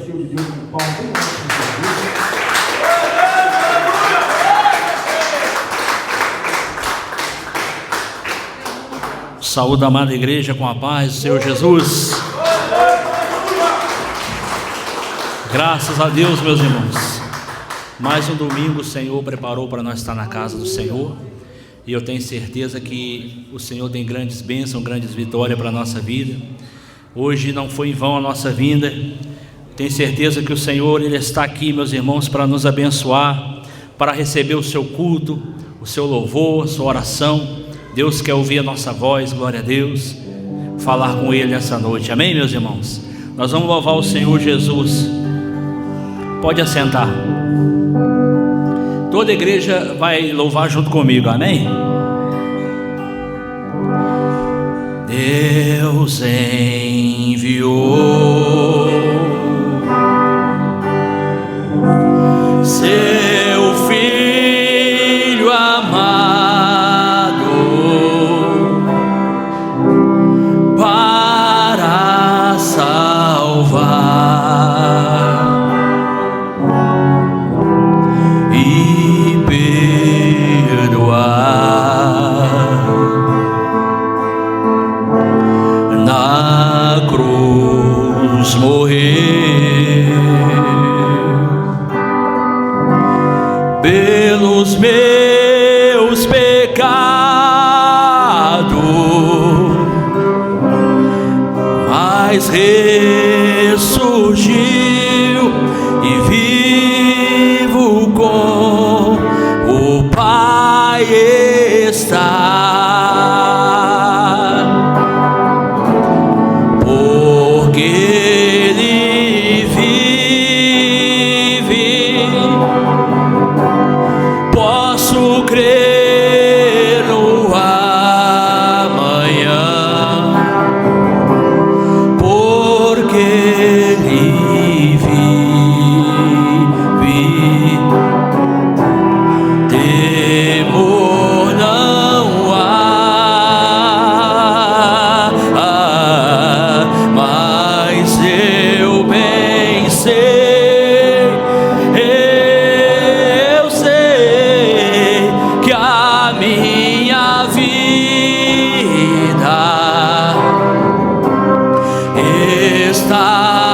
cheio de Deus no palco. Saúde a amada igreja com a paz do Senhor Jesus. Graças a Deus, meus irmãos. Mais um domingo o Senhor preparou para nós estar na casa do Senhor. E eu tenho certeza que o Senhor tem grandes bênçãos, grandes vitórias para a nossa vida. Hoje não foi em vão a nossa vinda. Tenho certeza que o Senhor, Ele está aqui, meus irmãos, para nos abençoar, para receber o seu culto, o seu louvor, a sua oração. Deus quer ouvir a nossa voz, glória a Deus, falar com Ele essa noite, amém, meus irmãos? Nós vamos louvar o Senhor Jesus. Pode assentar. Toda a igreja vai louvar junto comigo, amém? Deus enviou seu Filho amado para salvar e perdoar. Na cruz morrer pelos meus pecados, mas ressurgiu e vivo com o Pai está. Porque Ele vive, posso crer no amanhã, porque Ele vive, temor não há, mas eu bem sei, eu sei que a minha vida está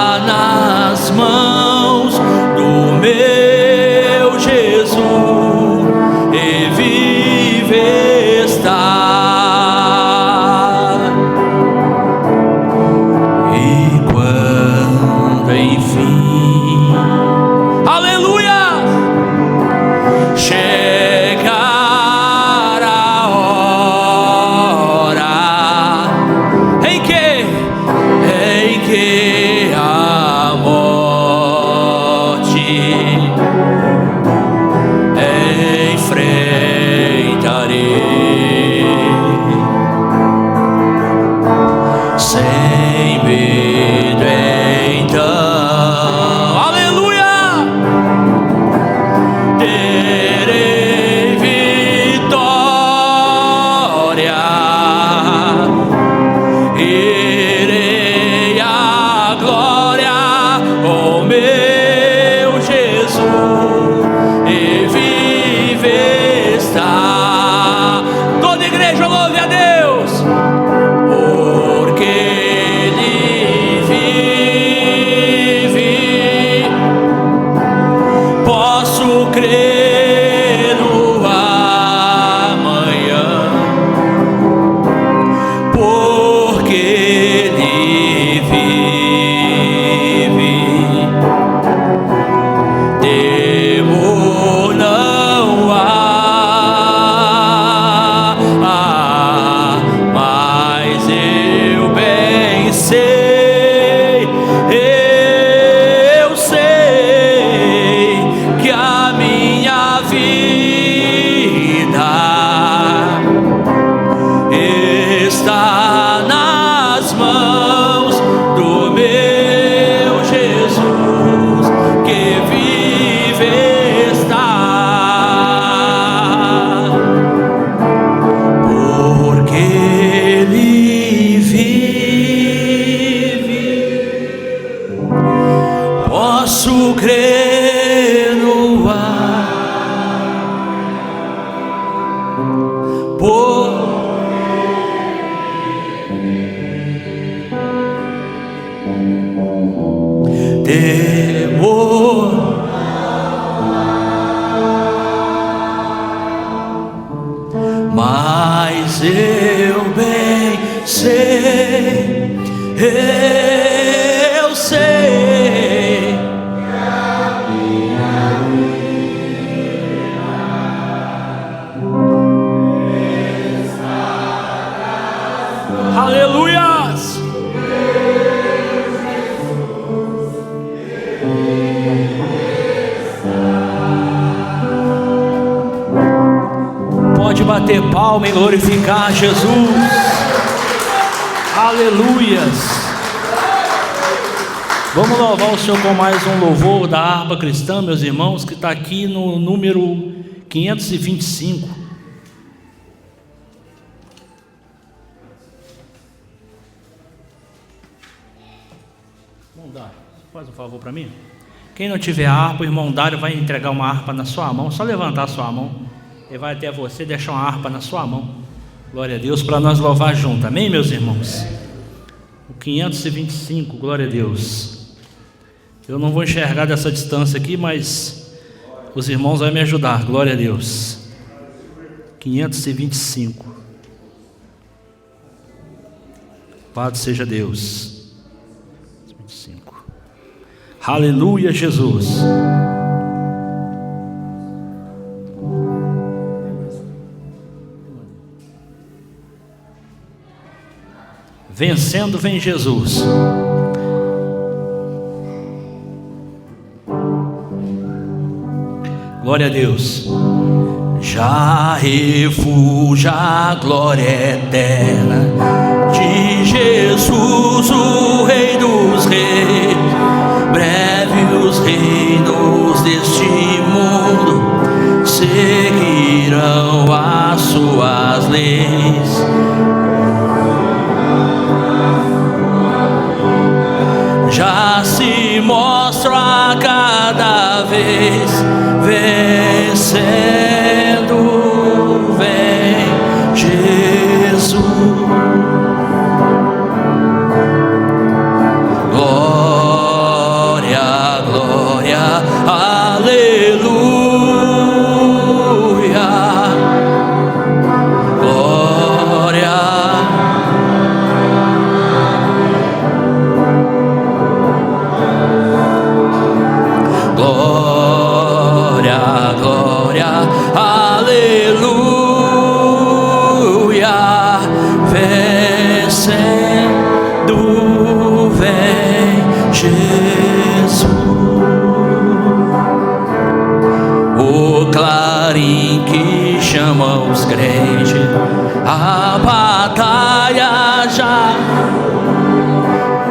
posso crer no ar. Temor, mas eu bem sei, eu sei, aleluias. Pode bater palma e glorificar Jesus. Aleluias. Vamos louvar o Senhor com mais um louvor da harpa cristã, meus irmãos, que está aqui no número 525. Irmão Dário, faz um favor para mim. Quem não tiver harpa, o irmão Dário vai entregar uma harpa na sua mão. Só levantar a sua mão. Ele vai até você e deixar uma harpa na sua mão. Glória a Deus, para nós louvar junto. Amém, meus irmãos? O 525, glória a Deus. Eu não vou enxergar dessa distância aqui, mas os irmãos vão me ajudar. Glória a Deus. 525. Louvado seja Deus. 25. Aleluia, Jesus. Vencendo vem Jesus. Glória a Deus. Já refúgio a glória eterna de Jesus, o Rei dos Reis. Breve os reinos deste mundo seguirão as suas leis. Já se mostra a cada vez, vencendo vem Jesus. Glória, glória, aleluia. Glória. Glória, glória, aleluia, vencendo vem Jesus. O clarim que chama os crentes, a batalha já,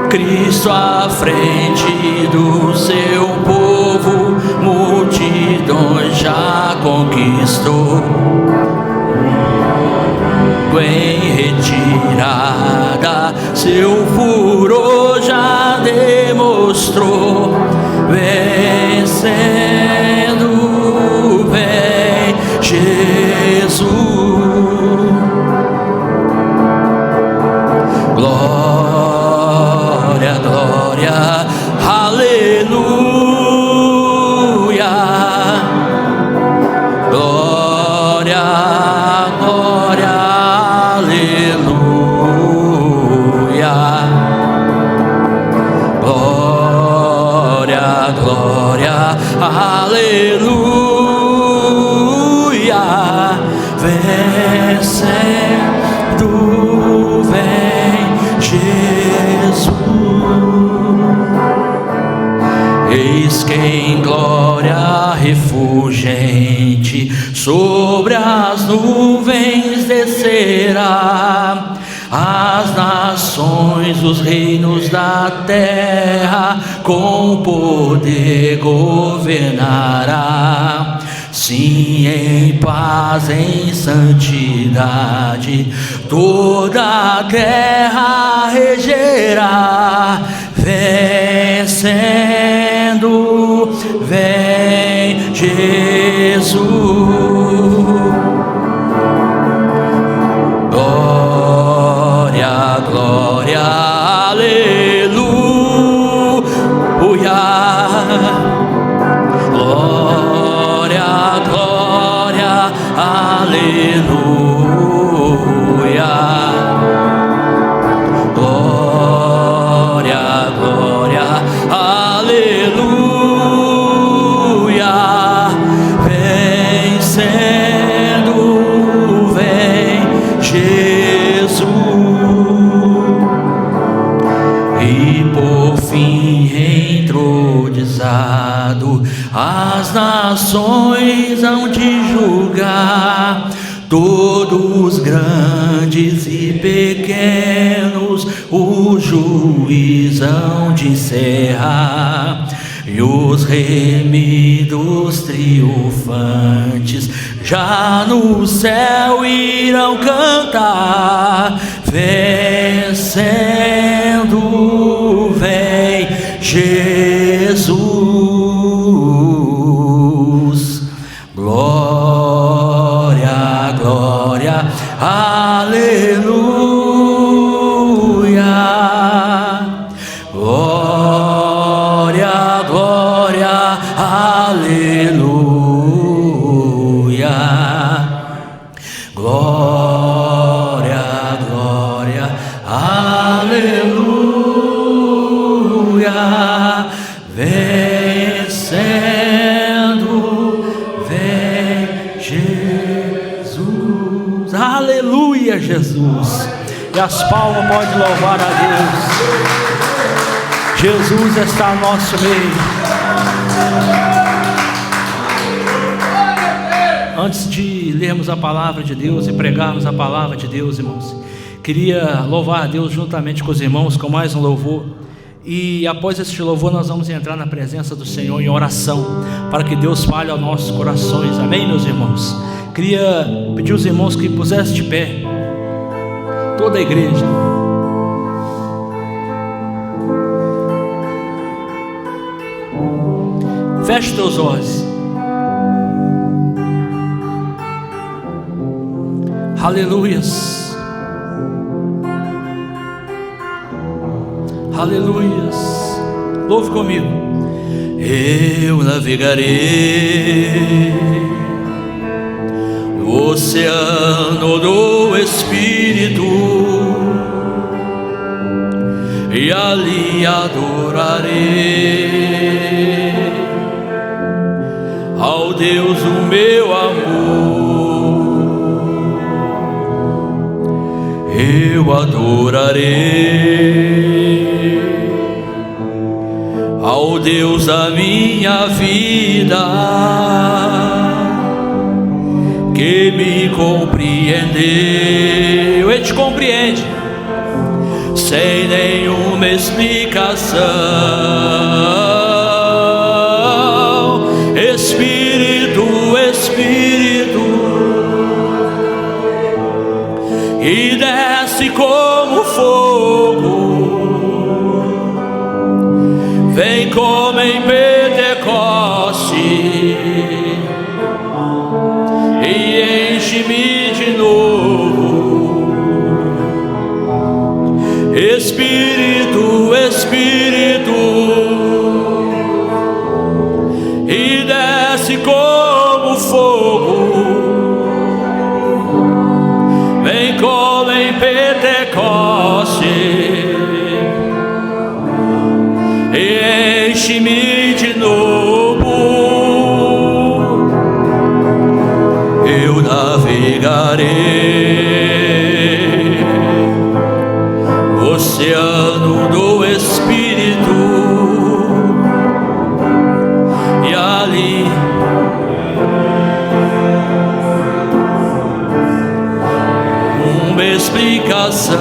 Cristo à frente do seu povo, multidões já conquistou. Em retirada, seu furor já demonstrou. Vencendo vem Jesus. Glória, glória, aleluia. Glória, glória, aleluia. Glória, glória, aleluia. Vencendo vem Jesus. Eis que em glória refulgente sobre as nuvens descerá. As nações, os reinos da terra com poder governará. Sim, em paz, em santidade, toda a terra regerá. Vencendo vem Jesus. Glória, glória, aleluia. Glória, glória, aleluia. Glória, glória, aleluia. Vencendo, vem Jesus. E por fim entronizado, as nações hão de julgar, todos grandes e pequenos, o juiz hão de encerrar. E os remidos triunfantes já no céu irão cantar, vencendo vem Jesus. Glória, glória, aleluia. Glória, glória, aleluia. Glória, glória, aleluia. Vencendo, vem Jesus. Aleluia, Jesus. E as palmas podem louvar a Deus. Jesus está no nosso meio. Antes de lermos a palavra de Deus e pregarmos a palavra de Deus, irmãos, queria louvar a Deus juntamente com os irmãos com mais um louvor. E após este louvor nós vamos entrar na presença do Senhor em oração, para que Deus fale aos nossos corações. Amém, meus irmãos? Queria pedir aos irmãos que pusessem de pé, toda a igreja. Feche teus olhos. Aleluias. Aleluias. Louve comigo. Eu navegarei no oceano do Espírito e ali adorarei ao Deus o meu amor. Eu adorarei ao Deus da minha vida, que me compreendeu. Ele te compreende sem nenhuma explicação. Espírito, Espírito, e desce como fogo, vem como em Pentecoste e enche-me de novo. Espírito, Espírito, e desce como fogo, vem como em Pentecoste e enche-me de novo. Eu navegarei no oceano do Espírito e ali uma explicação.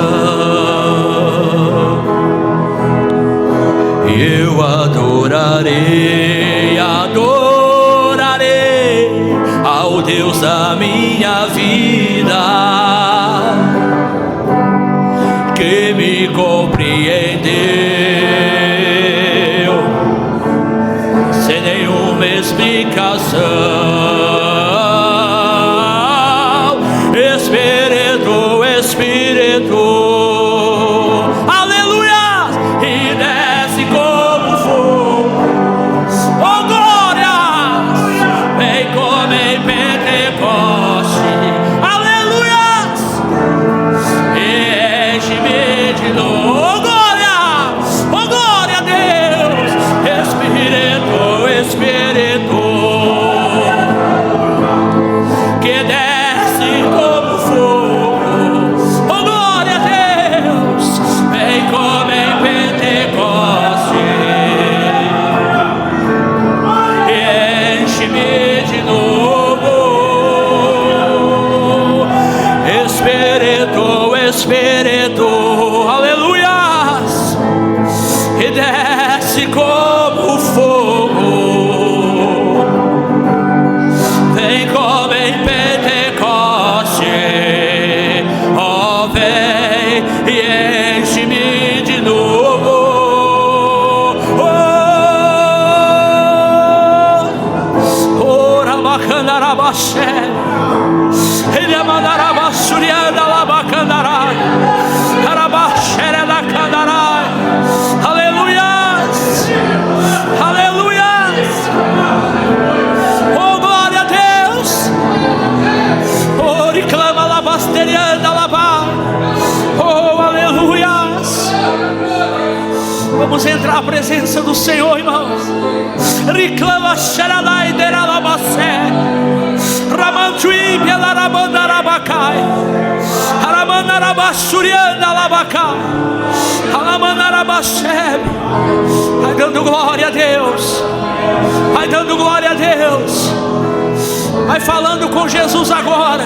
Eu adorarei, adorarei ao Deus da minha vida, que me compreendeu sem nenhuma explicação. Espírito, Espírito, aleluia, e desce como fogo. Oh glória, vem como em Pentecoste, aleluia, e enche-me de novo. Oh glória a Deus, Espírito, Espírito, que desce como fogo. Oh glória a Deus, vem como em Pentecoste, e enche-me de novo. Espírito, Espírito, aleluias, e desce como fogo. Vem como em Pentecoste, oh vem e enche-me de novo. Ora bacandarabashe, ele mandarabasurianda la bacandarai, arabashere da candarai. Aleluias, aleluias. Oh glória a Deus. Oh reclama la basterianda la ba. Oh aleluias. Vamos entrar à presença do Senhor, irmãos. Reclama xeradai deralabasé, ramantui pela rabandarabacai, aramandarabasurianda labacai, alamandarabachebe. Vai dando glória a Deus, vai dando glória a Deus, vai falando com Jesus agora.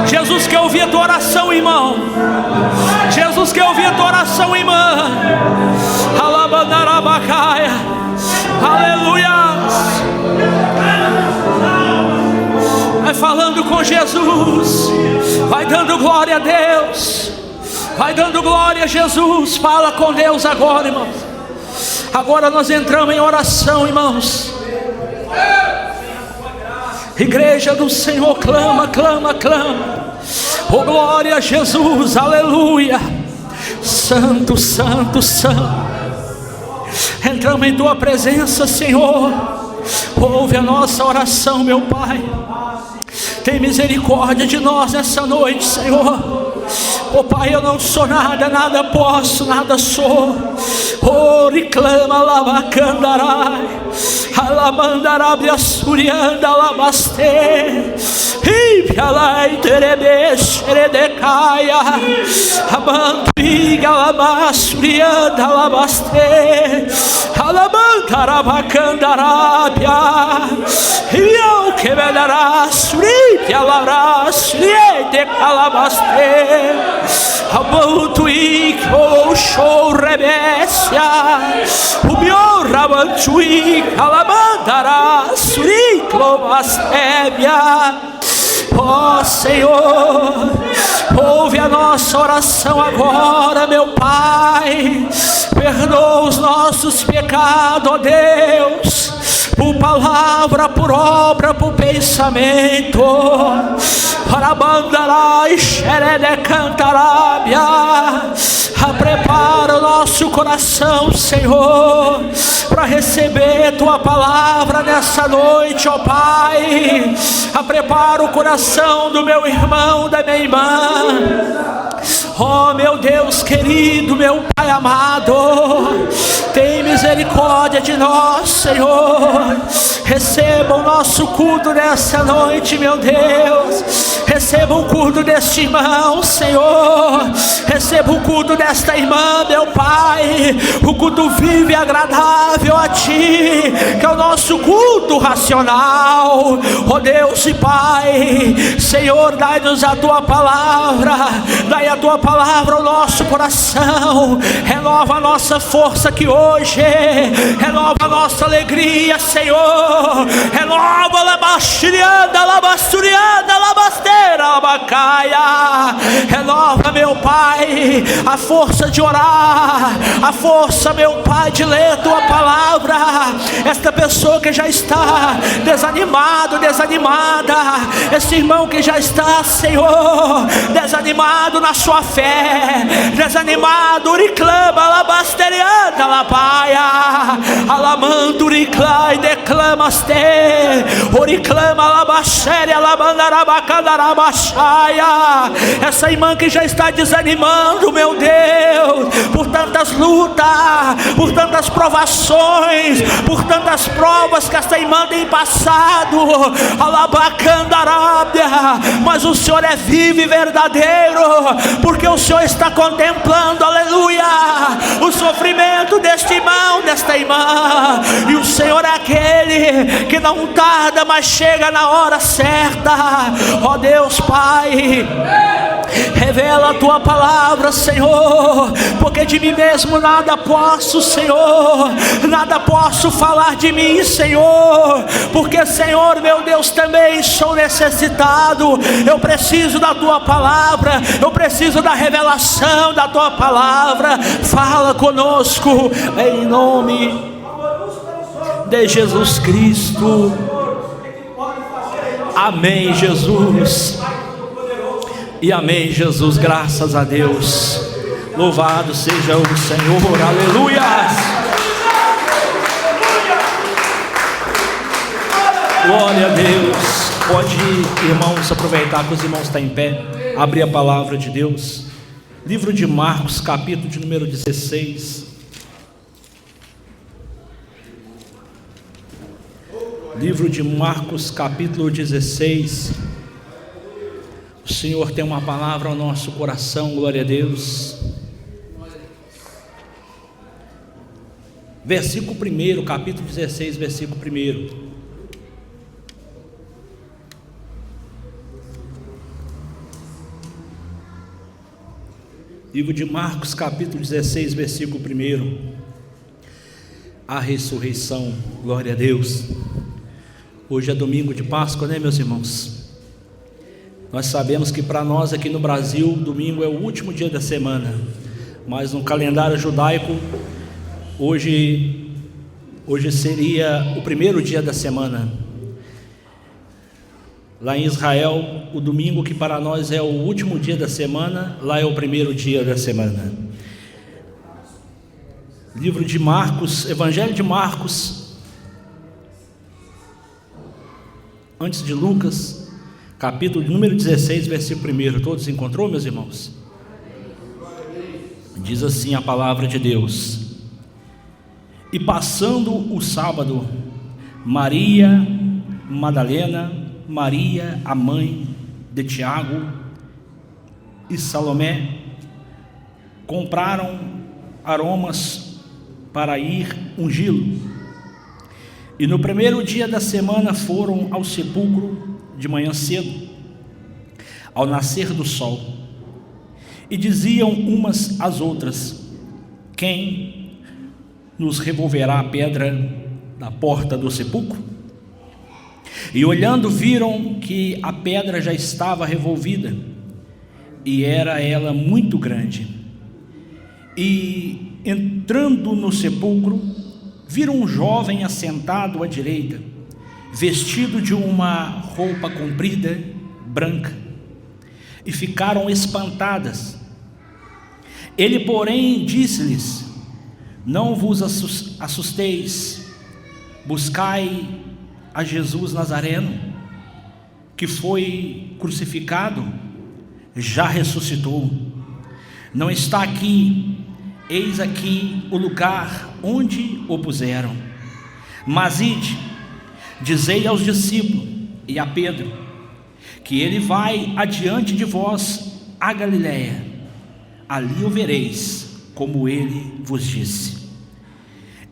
Jesus quer ouvir a tua oração, irmão. Jesus quer ouvir a tua oração, irmã. Alamandarabacai, aleluia. Vai falando com Jesus, vai dando glória a Deus, vai dando glória a Jesus. Fala com Deus agora, irmãos. Agora nós entramos em oração, irmãos. Igreja do Senhor, clama, clama, clama. Oh glória a Jesus, aleluia. Santo, santo, santo. Entramos em tua presença, Senhor. Ouve a nossa oração, meu Pai. Tem misericórdia de nós nessa noite, Senhor. Oh Pai, eu não sou nada, nada posso, nada sou. Oh, reclama lavacandarai, alamandarabia surianda lavaste, hipialai terebesh eredecaia, abantriga lavassurianda lavaste, alamandaravacandarabia, hiau quebedará suripia lavra suriende calabaste, abantuik o show rebessia, o meu rabantuik alamandara suriclovastébia. Ó Senhor, ouve a nossa oração agora, meu Pai. Perdoa os nossos pecados, ó Deus, por palavra, por obra, por pensamento. Para bandarai xerede cantarábia. Prepara o nosso coração, Senhor, para receber tua palavra nessa noite, ó Pai. Prepara o coração do meu irmão, da minha irmã. Oh meu Deus querido, meu Pai amado, tem misericórdia de nós, Senhor. Receba o nosso culto nessa noite, meu Deus. Receba o culto deste irmão, Senhor. Receba o culto desta irmã, meu Pai. O culto vivo e agradável a Ti, que é o nosso culto racional. Oh Deus e Pai, Senhor, dai-nos a Tua palavra. Dai a Tua palavra ao nosso coração. Renova a nossa força aqui hoje. Renova a nossa alegria, Senhor. Renova a labasturianda, labasturianda, labasteira, labacaia. Renova, meu Pai, a força de orar, a força, meu Pai, de ler Tua palavra. esta pessoa que já está desanimado, desanimada, esse irmão que já está, Senhor, desanimado na sua fé, desanimado, uriclama, alabasterianda, alabaia, alamando, uriclai, declamaste, uriclama, alabastere, alabandarabacandarabaxaia. Essa irmã que já está desanimando, meu Deus, por tantas lutas, por tantas provações, por tantas provas que essa irmã tem passado, alabacandarábia, mas o Senhor é vivo e verdadeiro, porque o Senhor está contemplando, aleluia, o sofrimento deste irmão, desta irmã, e o Senhor é aquele que não tarda, mas chega na hora certa. Ó Deus Pai, revela a tua palavra, Senhor, porque de mim mesmo nada posso, Senhor, nada posso falar de mim, Senhor, porque, Senhor, meu Deus, também sou necessitado. Eu preciso da tua palavra, eu preciso da revelação da tua palavra. Fala conosco, em nome de Jesus Cristo. Amém, Jesus. E amém, Jesus, graças a Deus. Louvado seja o Senhor, aleluia. Glória a Deus. Pode, irmãos, aproveitar que os irmãos estão em pé, abrir a palavra de Deus. Livro de Marcos, capítulo de número 16. Livro de Marcos, capítulo 16. O Senhor tem uma palavra ao nosso coração, glória a Deus. Versículo 1, capítulo 16, versículo 1. Livro de Marcos, capítulo 16, versículo 1. A ressurreição, glória a Deus. Hoje é domingo de Páscoa, né, meus irmãos? Nós sabemos que para nós aqui no Brasil, domingo é o último dia da semana, mas no calendário judaico, hoje seria o primeiro dia da semana. Lá em Israel, o domingo, que para nós é o último dia da semana, lá é o primeiro dia da semana. Livro de Marcos, Evangelho de Marcos, antes de Lucas, capítulo número 16, versículo 1. Todos encontrou, meus irmãos? Diz assim a palavra de Deus: e passando o sábado, Maria Madalena, Maria, a mãe de Tiago, e Salomé compraram aromas para ir ungí-lo. E no primeiro dia da semana foram ao sepulcro de manhã cedo, ao nascer do sol, e diziam umas às outras: quem nos removerá a pedra da porta do sepulcro? E olhando, viram que a pedra já estava revolvida, e era ela muito grande. E entrando no sepulcro, viram um jovem assentado à direita, vestido de uma roupa comprida, branca, e ficaram espantadas. Ele, porém, disse-lhes: não vos assusteis, buscai a Jesus Nazareno, que foi crucificado, já ressuscitou, não está aqui, eis aqui o lugar onde o puseram. Mas ide, dizei aos discípulos e a Pedro, que ele vai adiante de vós a Galiléia, ali o vereis, como ele vos disse.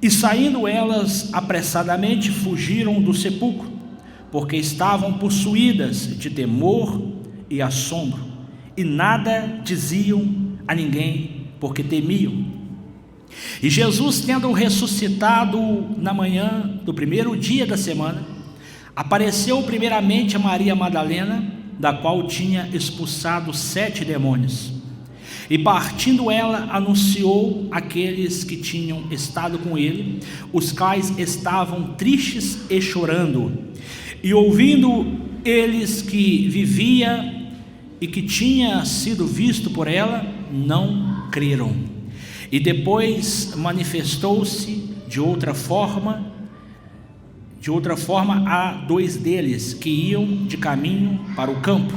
E saindo elas apressadamente, fugiram do sepulcro, porque estavam possuídas de temor e assombro, e nada diziam a ninguém, porque temiam. E Jesus, tendo ressuscitado na manhã do primeiro dia da semana, apareceu primeiramente a Maria Madalena, da qual tinha expulsado 7 demônios, E partindo ela, anunciou àqueles que tinham estado com ele, os quais estavam tristes e chorando. E ouvindo eles que vivia e que tinha sido visto por ela, não creram. E depois manifestou-se de outra forma a dois deles que iam de caminho para o campo.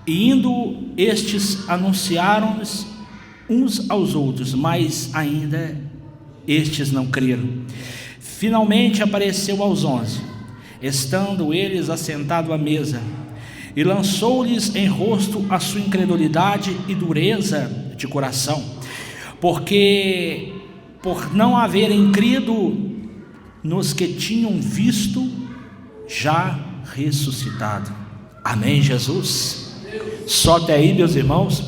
E indo estes, anunciaram-nos uns aos outros, mas ainda estes não creram. Finalmente apareceu aos 11, estando eles assentados à mesa, e lançou-lhes em rosto a sua incredulidade e dureza de coração, porque por não haverem crido nos que tinham visto já ressuscitado. Amém, Jesus? Só até aí, meus irmãos.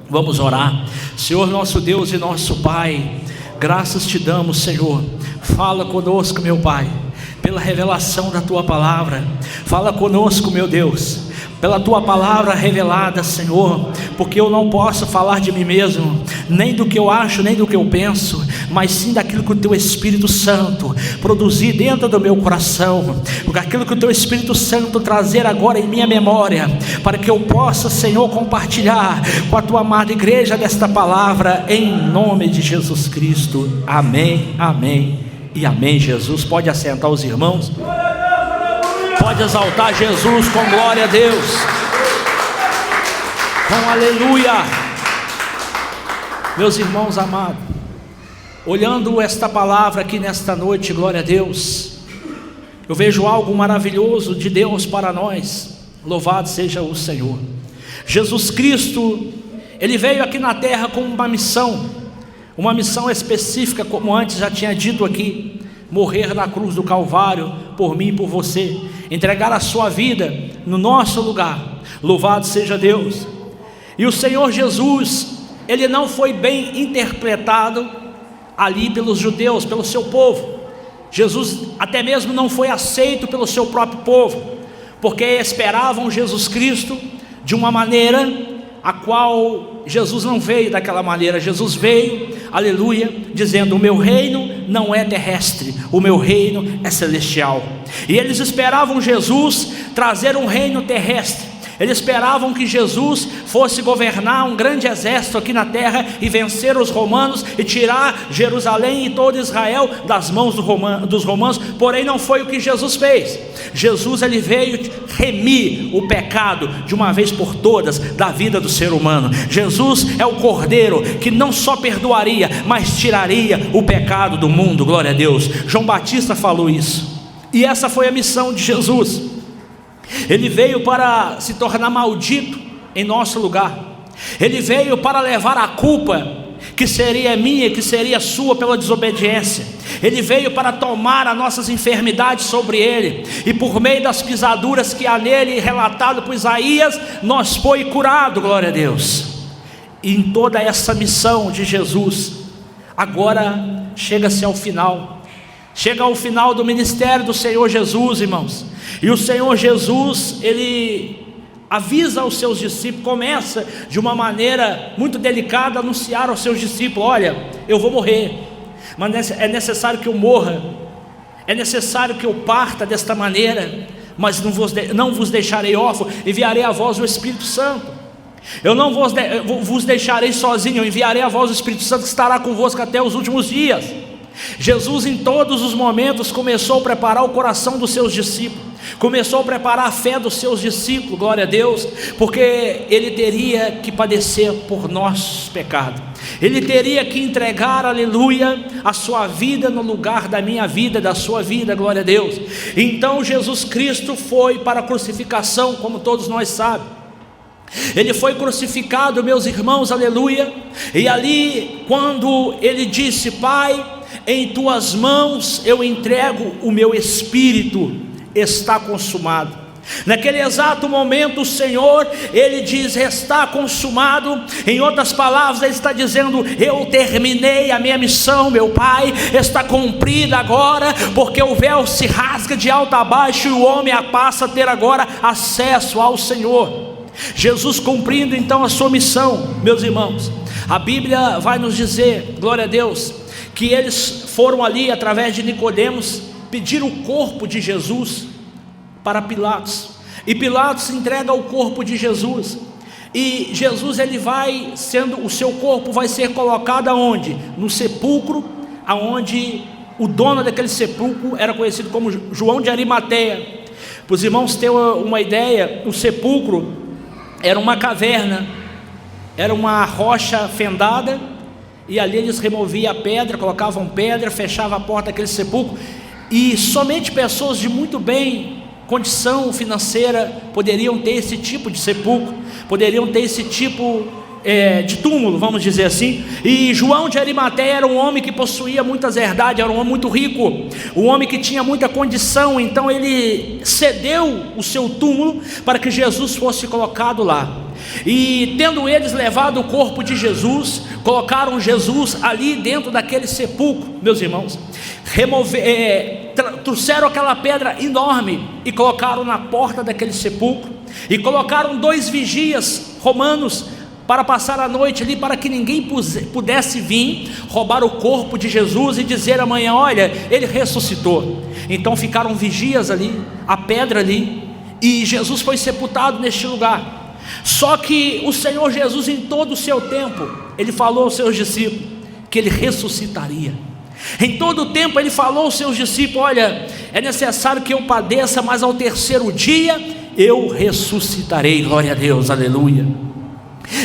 Vamos orar. Senhor nosso Deus e nosso Pai, graças te damos, Senhor. Fala conosco, meu Pai, pela revelação da tua palavra. Fala conosco, meu Deus, pela tua palavra revelada, Senhor, porque eu não posso falar de mim mesmo, nem do que eu acho, nem do que eu penso, mas sim daquilo que o teu Espírito Santo produzir dentro do meu coração, porque aquilo que o teu Espírito Santo trazer agora em minha memória, para que eu possa, Senhor, compartilhar com a tua amada igreja desta palavra, em nome de Jesus Cristo. Amém, amém e amém. Jesus, pode assentar os irmãos. Pode exaltar Jesus com glória a Deus, com aleluia. Meus irmãos amados, olhando esta palavra aqui nesta noite, glória a Deus, eu vejo algo maravilhoso de Deus para nós. Louvado seja o Senhor. Jesus Cristo, Ele veio aqui na terra com uma missão específica, como antes já tinha dito aqui: morrer na cruz do Calvário por mim e por você, entregar a sua vida no nosso lugar. Louvado seja Deus. E o Senhor Jesus, Ele não foi bem interpretado ali pelos judeus, pelo seu povo. Jesus até mesmo não foi aceito pelo seu próprio povo, porque esperavam Jesus Cristo de uma maneira a qual Jesus não veio daquela maneira. Jesus veio, aleluia, dizendo: o meu reino não é terrestre, o meu reino é celestial. E eles esperavam Jesus trazer um reino terrestre. Eles esperavam que Jesus fosse governar um grande exército aqui na terra e vencer os romanos e tirar Jerusalém e todo Israel das mãos dos romanos. Porém não foi o que Jesus fez. Jesus, ele veio remir o pecado de uma vez por todas da vida do ser humano. Jesus é o Cordeiro que não só perdoaria, mas tiraria o pecado do mundo. Glória a Deus. João Batista falou isso. E essa foi a missão de Jesus. Ele veio para se tornar maldito em nosso lugar. Ele veio para levar a culpa que seria minha, que seria sua pela desobediência. Ele veio para tomar as nossas enfermidades sobre ele, e por meio das pisaduras que há nele, relatado por Isaías, nós foi curado. Glória a Deus. E em toda essa missão de Jesus, agora chega-se ao final. Chega ao final do ministério do Senhor Jesus, irmãos. E o Senhor Jesus, Ele avisa aos seus discípulos, começa de uma maneira muito delicada a anunciar aos seus discípulos: olha, eu vou morrer, mas é necessário que eu morra, é necessário que eu parta desta maneira, mas não vos deixarei órfão, enviarei a vós o Espírito Santo. Eu não vos deixarei sozinho, eu enviarei a vós o Espírito Santo, que estará convosco até os últimos dias. Jesus em todos os momentos começou a preparar o coração dos seus discípulos, começou a preparar a fé dos seus discípulos, glória a Deus, porque Ele teria que padecer por nossos pecados. Ele teria que entregar, aleluia, a sua vida no lugar da minha vida, da sua vida, glória a Deus. Então Jesus Cristo foi para a crucificação, como todos nós sabemos. Ele foi crucificado, meus irmãos, aleluia. E ali, quando Ele disse: Pai, em tuas mãos eu entrego o meu espírito, está consumado. Naquele exato momento o Senhor, Ele diz: está consumado. Em outras palavras, Ele está dizendo: eu terminei a minha missão, meu Pai, está cumprida agora, porque o véu se rasga de alto a baixo e o homem passa a ter agora acesso ao Senhor. Jesus cumprindo então a sua missão, meus irmãos. A Bíblia vai nos dizer, glória a Deus, que eles foram ali através de Nicodemos pedir o corpo de Jesus para Pilatos, e Pilatos entrega o corpo de Jesus, e Jesus, ele vai sendo, o seu corpo vai ser colocado aonde? No sepulcro, aonde o dono daquele sepulcro era conhecido como João de Arimateia. Para os irmãos terem uma ideia, o sepulcro era uma caverna, era uma rocha fendada, e ali eles removiam a pedra, colocavam pedra, fechavam a porta daquele sepulcro, e somente pessoas de muito bem condição financeira poderiam ter esse tipo de sepulcro, poderiam ter esse tipo de túmulo, vamos dizer assim. E João de Arimateia era um homem que possuía muitas herdades, era um homem muito rico, um homem que tinha muita condição, então ele cedeu o seu túmulo para que Jesus fosse colocado lá. E tendo eles levado o corpo de Jesus, colocaram Jesus ali dentro daquele sepulcro, meus irmãos, trouxeram aquela pedra enorme e colocaram na porta daquele sepulcro, e colocaram 2 vigias romanos para passar a noite ali, para que ninguém pudesse vir roubar o corpo de Jesus e dizer amanhã, olha, ele ressuscitou. Então ficaram vigias ali, a pedra ali, e Jesus foi sepultado neste lugar. Só que o Senhor Jesus, em todo o seu tempo, ele falou aos seus discípulos que ele ressuscitaria. Em todo o tempo ele falou aos seus discípulos, olha, é necessário que eu padeça, mas ao 3º dia eu ressuscitarei. Glória a Deus, aleluia.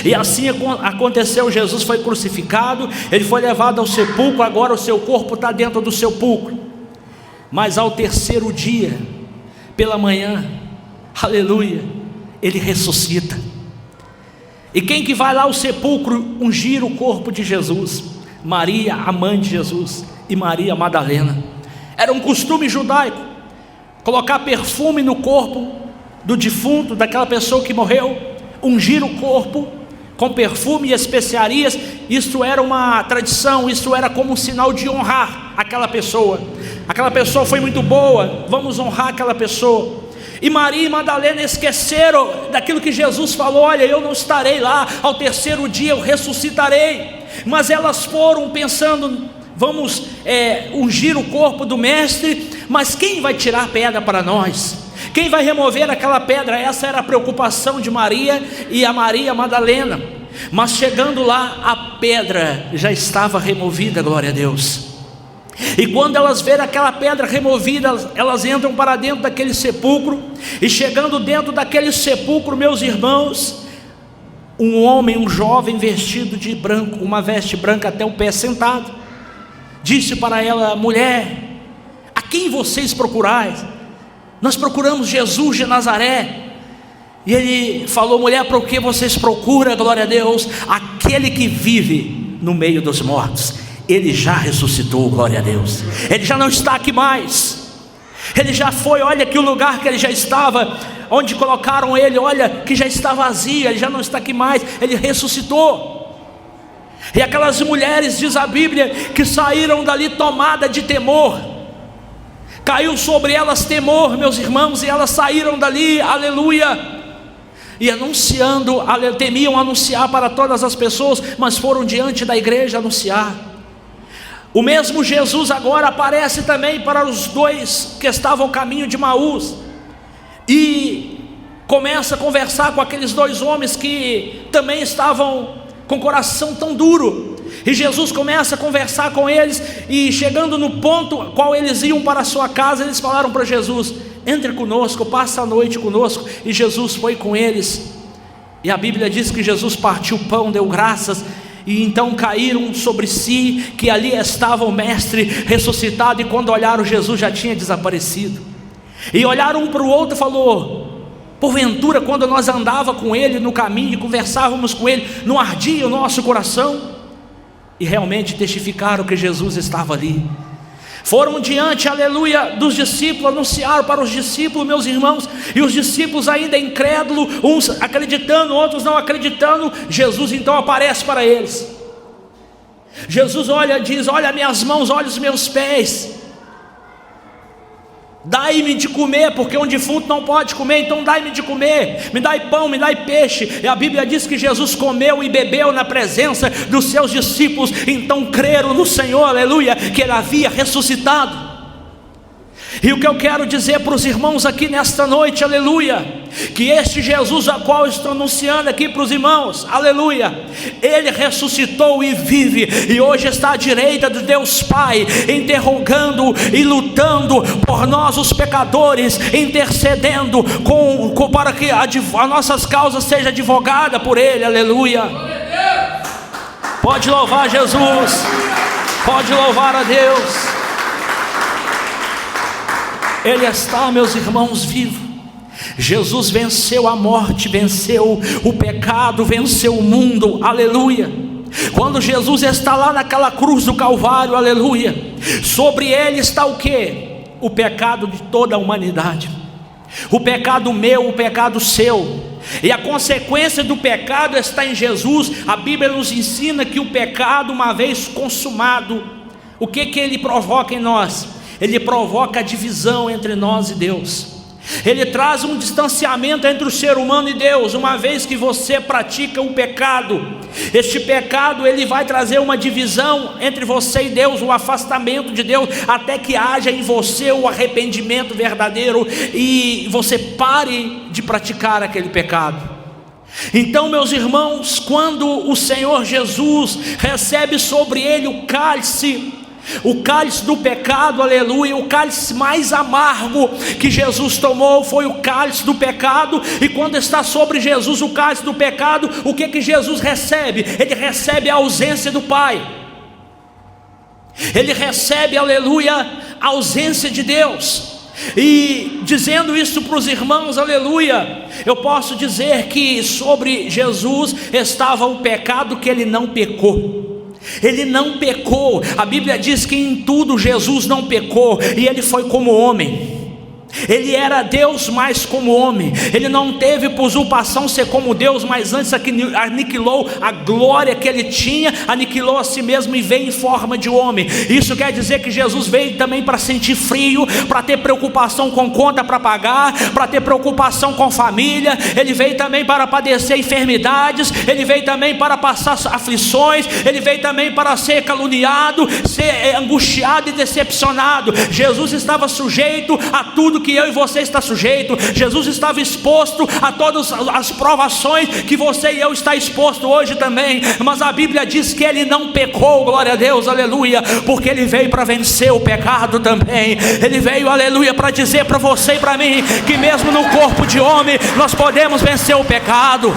E assim aconteceu. Jesus foi crucificado, ele foi levado ao sepulcro, agora o seu corpo está dentro do sepulcro, mas ao 3º dia, pela manhã, aleluia, ele ressuscita. E quem que vai lá ao sepulcro ungir o corpo de Jesus? Maria, a mãe de Jesus, e Maria Madalena. Era um costume judaico colocar perfume no corpo do defunto, daquela pessoa que morreu, ungir o corpo com perfume e especiarias. Isso era uma tradição, isso era como um sinal de honrar aquela pessoa. Aquela pessoa foi muito boa, vamos honrar aquela pessoa. E Maria e Madalena esqueceram daquilo que Jesus falou, olha, eu não estarei lá, ao 3º dia eu ressuscitarei. Mas elas foram pensando, vamos ungir o corpo do mestre, mas quem vai tirar a pedra para nós? Quem vai remover aquela pedra? Essa era a preocupação de Maria e a Maria Madalena. Mas chegando lá, a pedra já estava removida, glória a Deus. E quando elas verem aquela pedra removida, elas entram para dentro daquele sepulcro. E chegando dentro daquele sepulcro, meus irmãos, um homem, um jovem vestido de branco, uma veste branca até o pé, sentado, disse para ela, mulher, a quem vocês procurais? Nós procuramos Jesus de Nazaré. E ele falou, mulher, por que vocês procuram, glória a Deus? Aquele que vive no meio dos mortos, ele já ressuscitou, glória a Deus. Ele já não está aqui mais. Ele já foi, olha que o lugar que ele já estava, onde colocaram ele, olha que já está vazio, ele já não está aqui mais, ele ressuscitou. E aquelas mulheres, diz a Bíblia, que saíram dali tomada de temor, caiu sobre elas temor, meus irmãos, e elas saíram dali, aleluia, e anunciando, temiam anunciar para todas as pessoas, mas foram diante da igreja anunciar. O mesmo Jesus agora aparece também para os 2 que estavam ao caminho de Emaús, e começa a conversar com aqueles 2 homens que também estavam com o coração tão duro. E Jesus começa a conversar com eles, e chegando no ponto qual eles iam para a sua casa, eles falaram para Jesus, entre conosco, passa a noite conosco. E Jesus foi com eles, e a Bíblia diz que Jesus partiu o pão, deu graças, e então caíram sobre si, que ali estava o mestre ressuscitado, e quando olharam, Jesus já tinha desaparecido. E olharam um para o outro e falou, porventura quando nós andava com ele no caminho e conversávamos com ele, não ardia o nosso coração? E realmente testificaram que Jesus estava ali. Foram diante, aleluia, dos discípulos, anunciaram para os discípulos, meus irmãos, e os discípulos ainda incrédulos, uns acreditando, outros não acreditando. Jesus então aparece para eles. Jesus olha, diz, olha minhas mãos, olha os meus pés. Dai-me de comer, porque um defunto não pode comer, então dai-me de comer, me dai pão, me dai peixe. E a Bíblia diz que Jesus comeu e bebeu na presença dos seus discípulos, então creram no Senhor, aleluia, que Ele havia ressuscitado. E o que eu quero dizer para os irmãos aqui nesta noite, aleluia, que este Jesus a qual eu estou anunciando aqui para os irmãos, aleluia, Ele ressuscitou e vive, e hoje está à direita de Deus Pai, interrogando e lutando por nós os pecadores, intercedendo para que as nossas causas sejam advogadas por Ele, aleluia. Pode louvar Jesus, pode louvar a Deus. Ele está, meus irmãos, vivo. Jesus venceu a morte, venceu o pecado, venceu o mundo, aleluia. Quando Jesus está lá naquela cruz do Calvário, aleluia, sobre Ele está o quê? O pecado de toda a humanidade, o pecado meu, o pecado seu. E a consequência do pecado está em Jesus. A Bíblia nos ensina que o pecado, uma vez consumado, o que ele provoca em nós? Ele provoca a divisão entre nós e Deus. Ele traz um distanciamento entre o ser humano e Deus. Uma vez que você pratica o pecado, este pecado ele vai trazer uma divisão entre você e Deus, o afastamento de Deus, até que haja em você o arrependimento verdadeiro e você pare de praticar aquele pecado. Então, meus irmãos, quando o Senhor Jesus recebe sobre Ele o cálice do pecado, aleluia, o cálice mais amargo que Jesus tomou foi o cálice do pecado. E quando está sobre Jesus o cálice do pecado, o que Jesus recebe? Ele recebe a ausência do Pai. Ele recebe, aleluia, a ausência de Deus. E dizendo isso para os irmãos, aleluia, eu posso dizer que sobre Jesus estava o pecado que Ele não pecou. Ele não pecou. A Bíblia diz que em tudo Jesus não pecou, e Ele foi como homem. Ele era Deus, mas como homem. Ele não teve por usurpação ser como Deus, mas antes aniquilou a glória que Ele tinha, aniquilou a si mesmo e veio em forma de homem. Isso quer dizer que Jesus veio também para sentir frio, para ter preocupação com conta para pagar, para ter preocupação com família. Ele veio também para padecer enfermidades. Ele veio também para passar aflições. Ele veio também para ser caluniado, ser angustiado e decepcionado. Jesus estava sujeito a tudo que eu e você está sujeito. Jesus estava exposto a todas as provações que você e eu está exposto hoje também. Mas a Bíblia diz que Ele não pecou, glória a Deus, aleluia, porque Ele veio para vencer o pecado também. Ele veio, aleluia, para dizer para você e para mim que mesmo no corpo de homem nós podemos vencer o pecado.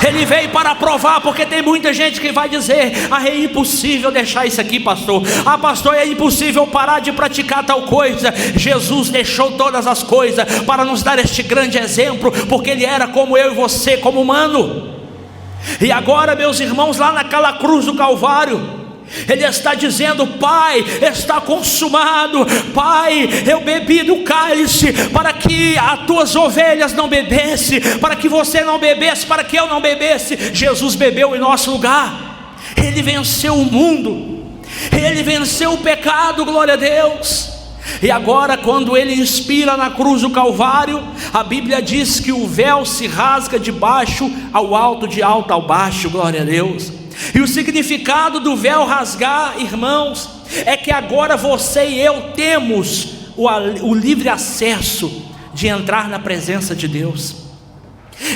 Ele veio para provar, porque tem muita gente que vai dizer: ah, é impossível deixar isso aqui, pastor. Ah, pastor, é impossível parar de praticar tal coisa. Jesus deixou todas as coisas para nos dar este grande exemplo, porque Ele era como eu e você, como humano. E agora, meus irmãos, lá naquela cruz do Calvário, Ele está dizendo: Pai, está consumado. Pai, eu bebi do cálice para que as tuas ovelhas não bebessem, para que você não bebesse, para que eu não bebesse. Jesus bebeu em nosso lugar. Ele venceu o mundo, Ele venceu o pecado, glória a Deus. E agora, quando Ele expira na cruz do Calvário, a Bíblia diz que o véu se rasga de baixo ao alto, de alto ao baixo, glória a Deus. E o significado do véu rasgar, irmãos, é que agora você e eu temos o livre acesso de entrar na presença de Deus.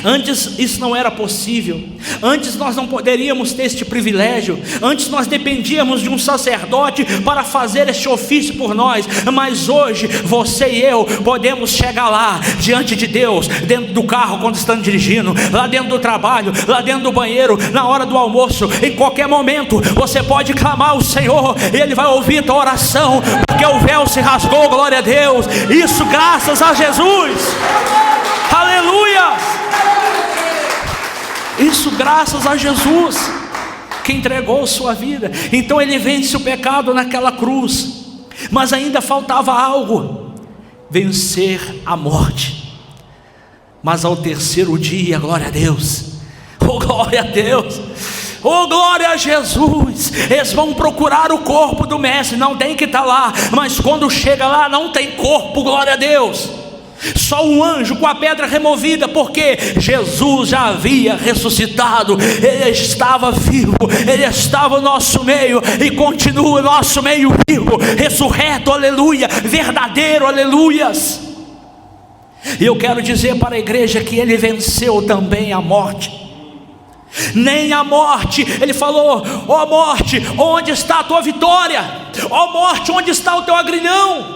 Antes isso não era possível. Antes nós não poderíamos ter este privilégio. Antes nós dependíamos de um sacerdote para fazer este ofício por nós. Mas hoje você e eu podemos chegar lá diante de Deus, dentro do carro quando estamos dirigindo, lá dentro do trabalho, lá dentro do banheiro, na hora do almoço. Em qualquer momento você pode clamar ao Senhor e Ele vai ouvir a tua oração, porque o véu se rasgou, glória a Deus. Isso graças a Jesus. Aleluia. Isso graças a Jesus, que entregou sua vida. Então Ele vence o pecado naquela cruz. Mas ainda faltava algo: vencer a morte. Mas ao terceiro dia, glória a Deus, oh glória a Deus, Oh, glória a Jesus. Eles vão procurar o corpo do mestre, não tem que estar lá, mas quando chega lá não tem corpo, glória a Deus. Só um anjo com a pedra removida, porque Jesus já havia ressuscitado, Ele estava vivo, Ele estava no nosso meio e continua no nosso meio vivo, ressurreto, aleluia, verdadeiro, aleluias. E eu quero dizer para a igreja que Ele venceu também a morte. Nem a morte, Ele falou: ó morte, onde está a tua vitória? Ó morte, onde está o teu agrilhão?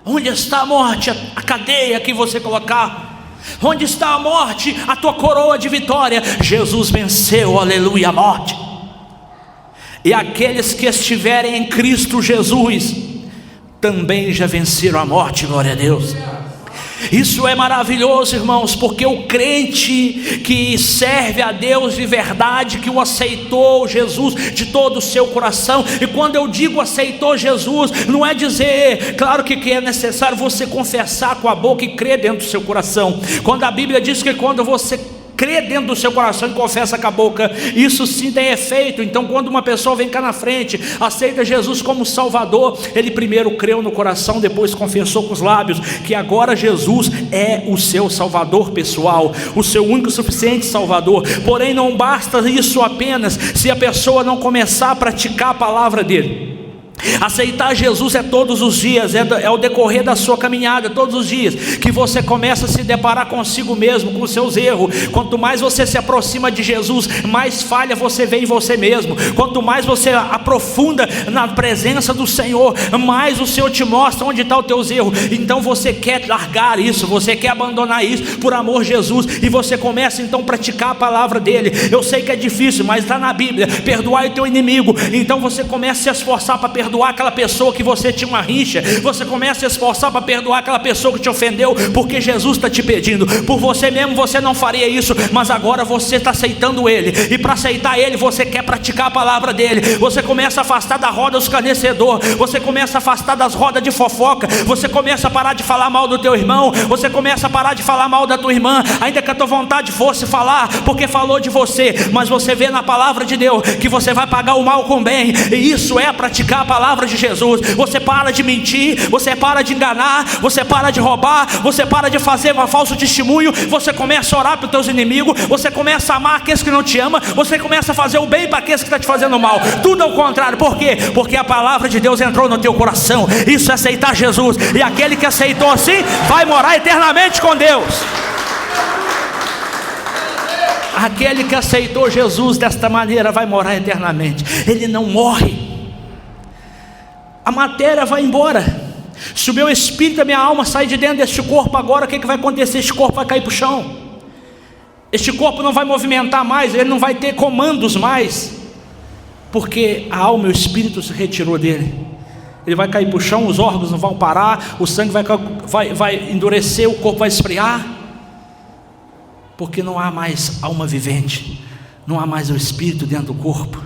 Onde está a morte, a cadeia que você colocar? Onde está a morte, a tua coroa de vitória? Jesus venceu, aleluia, a morte. E aqueles que estiverem em Cristo Jesus também já venceram a morte, glória a Deus. Isso é maravilhoso, irmãos, porque o crente que serve a Deus de verdade, que o aceitou Jesus de todo o seu coração, e quando eu digo aceitou Jesus, não é dizer, claro que é necessário você confessar com a boca e crer dentro do seu coração. Quando a Bíblia diz que quando você crê dentro do seu coração e confessa com a boca, isso sim tem efeito. Então quando uma pessoa vem cá na frente, aceita Jesus como Salvador, ele primeiro creu no coração, depois confessou com os lábios que agora Jesus é o seu Salvador pessoal, o seu único e suficiente Salvador. Porém não basta isso apenas se a pessoa não começar a praticar a palavra dele. Aceitar Jesus é todos os dias, é o decorrer da sua caminhada, todos os dias que você começa a se deparar consigo mesmo, com os seus erros. Quanto mais você se aproxima de Jesus, mais falha você vê em você mesmo. Quanto mais você aprofunda na presença do Senhor, mais o Senhor te mostra onde estão os teus erros. Então você quer largar isso, você quer abandonar isso por amor de Jesus, e você começa então a praticar a palavra dele. Eu sei que é difícil, mas está na Bíblia: perdoai o teu inimigo. Então você começa a se esforçar para perdoar aquela pessoa que você tinha uma rixa, você começa a se esforçar para perdoar aquela pessoa que te ofendeu, porque Jesus está te pedindo. Por você mesmo você não faria isso, mas agora você está aceitando Ele, e para aceitar Ele você quer praticar a palavra dele. Você começa a afastar da roda dos escarnecedores, você começa a afastar das rodas de fofoca, você começa a parar de falar mal do teu irmão, você começa a parar de falar mal da tua irmã, ainda que a tua vontade fosse falar, porque falou de você, mas você vê na palavra de Deus que você vai pagar o mal com o bem, e isso é praticar a palavra de Jesus. Você para de mentir, você para de enganar, você para de roubar, você para de fazer um falso testemunho, você começa a orar para os teus inimigos, você começa a amar aqueles que não te amam, você começa a fazer o bem para aqueles que estão te fazendo mal. Tudo ao contrário. Por quê? Porque a palavra de Deus entrou no teu coração. Isso é aceitar Jesus, e aquele que aceitou assim vai morar eternamente com Deus. Aquele que aceitou Jesus desta maneira vai morar eternamente. Ele não morre. A matéria vai embora. Se o meu espírito, a minha alma sair de dentro deste corpo agora, o que vai acontecer? Este corpo vai cair para o chão. Este corpo não vai movimentar mais, ele não vai ter comandos mais, porque a alma e o espírito se retirou dele. Ele vai cair para o chão, os órgãos não vão parar, o sangue vai endurecer, o corpo vai esfriar, porque não há mais alma vivente, não há mais o espírito dentro do corpo.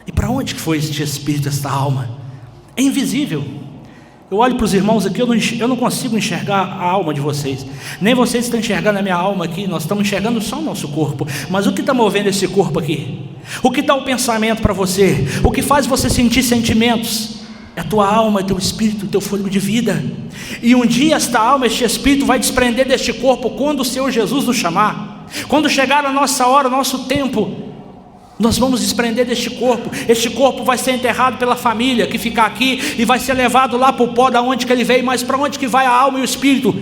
E para onde que foi este espírito, esta alma? É invisível. Eu olho para os irmãos aqui, eu não consigo enxergar a alma de vocês, nem vocês estão enxergando a minha alma aqui. Nós estamos enxergando só o nosso corpo, mas o que está movendo esse corpo aqui? O que dá o pensamento para você? O que faz você sentir sentimentos? É a tua alma, é teu espírito, teu fôlego de vida. E um dia esta alma, este espírito vai desprender deste corpo quando o Senhor Jesus nos chamar. Quando chegar a nossa hora, o nosso tempo, nós vamos desprender deste corpo. Este corpo vai ser enterrado pela família que fica aqui, e vai ser levado lá para o pó da onde que ele veio. Mas para onde que vai a alma e o espírito?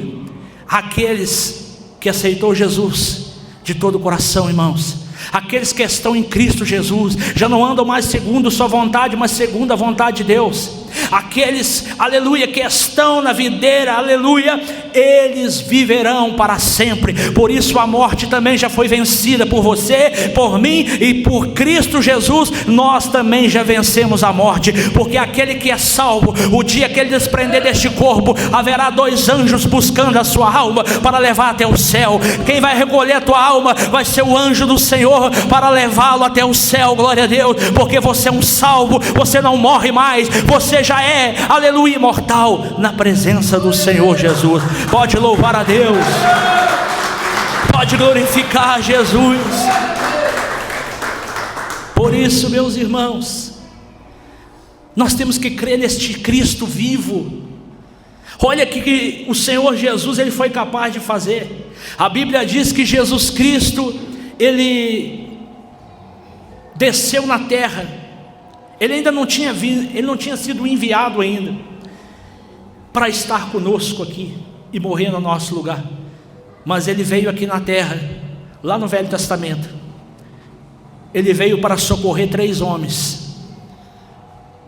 Aqueles que aceitou Jesus de todo o coração, irmãos. Aqueles que estão em Cristo Jesus, já não andam mais segundo sua vontade, mas segundo a vontade de Deus. Aqueles, aleluia, que estão na videira, aleluia, eles viverão para sempre. Por isso a morte também já foi vencida por você, por mim e por Cristo Jesus. Nós também já vencemos a morte, porque aquele que é salvo, o dia que ele desprender deste corpo, haverá 2 anjos buscando a sua alma para levar até o céu. Quem vai recolher a tua alma vai ser o anjo do Senhor para levá-lo até o céu, glória a Deus, porque você é um salvo, você não morre mais, você já é, aleluia, imortal na presença do Senhor Jesus. Pode louvar a Deus, pode glorificar Jesus. Por isso, meus irmãos, nós temos que crer neste Cristo vivo. Olha o que o Senhor Jesus ele foi capaz de fazer. A Bíblia diz que Jesus Cristo, ele desceu na terra. Ele ainda não tinha vindo, ele não tinha sido enviado ainda para estar conosco aqui e morrer no nosso lugar. Mas ele veio aqui na terra, lá no Velho Testamento. Ele veio para socorrer 3 homens,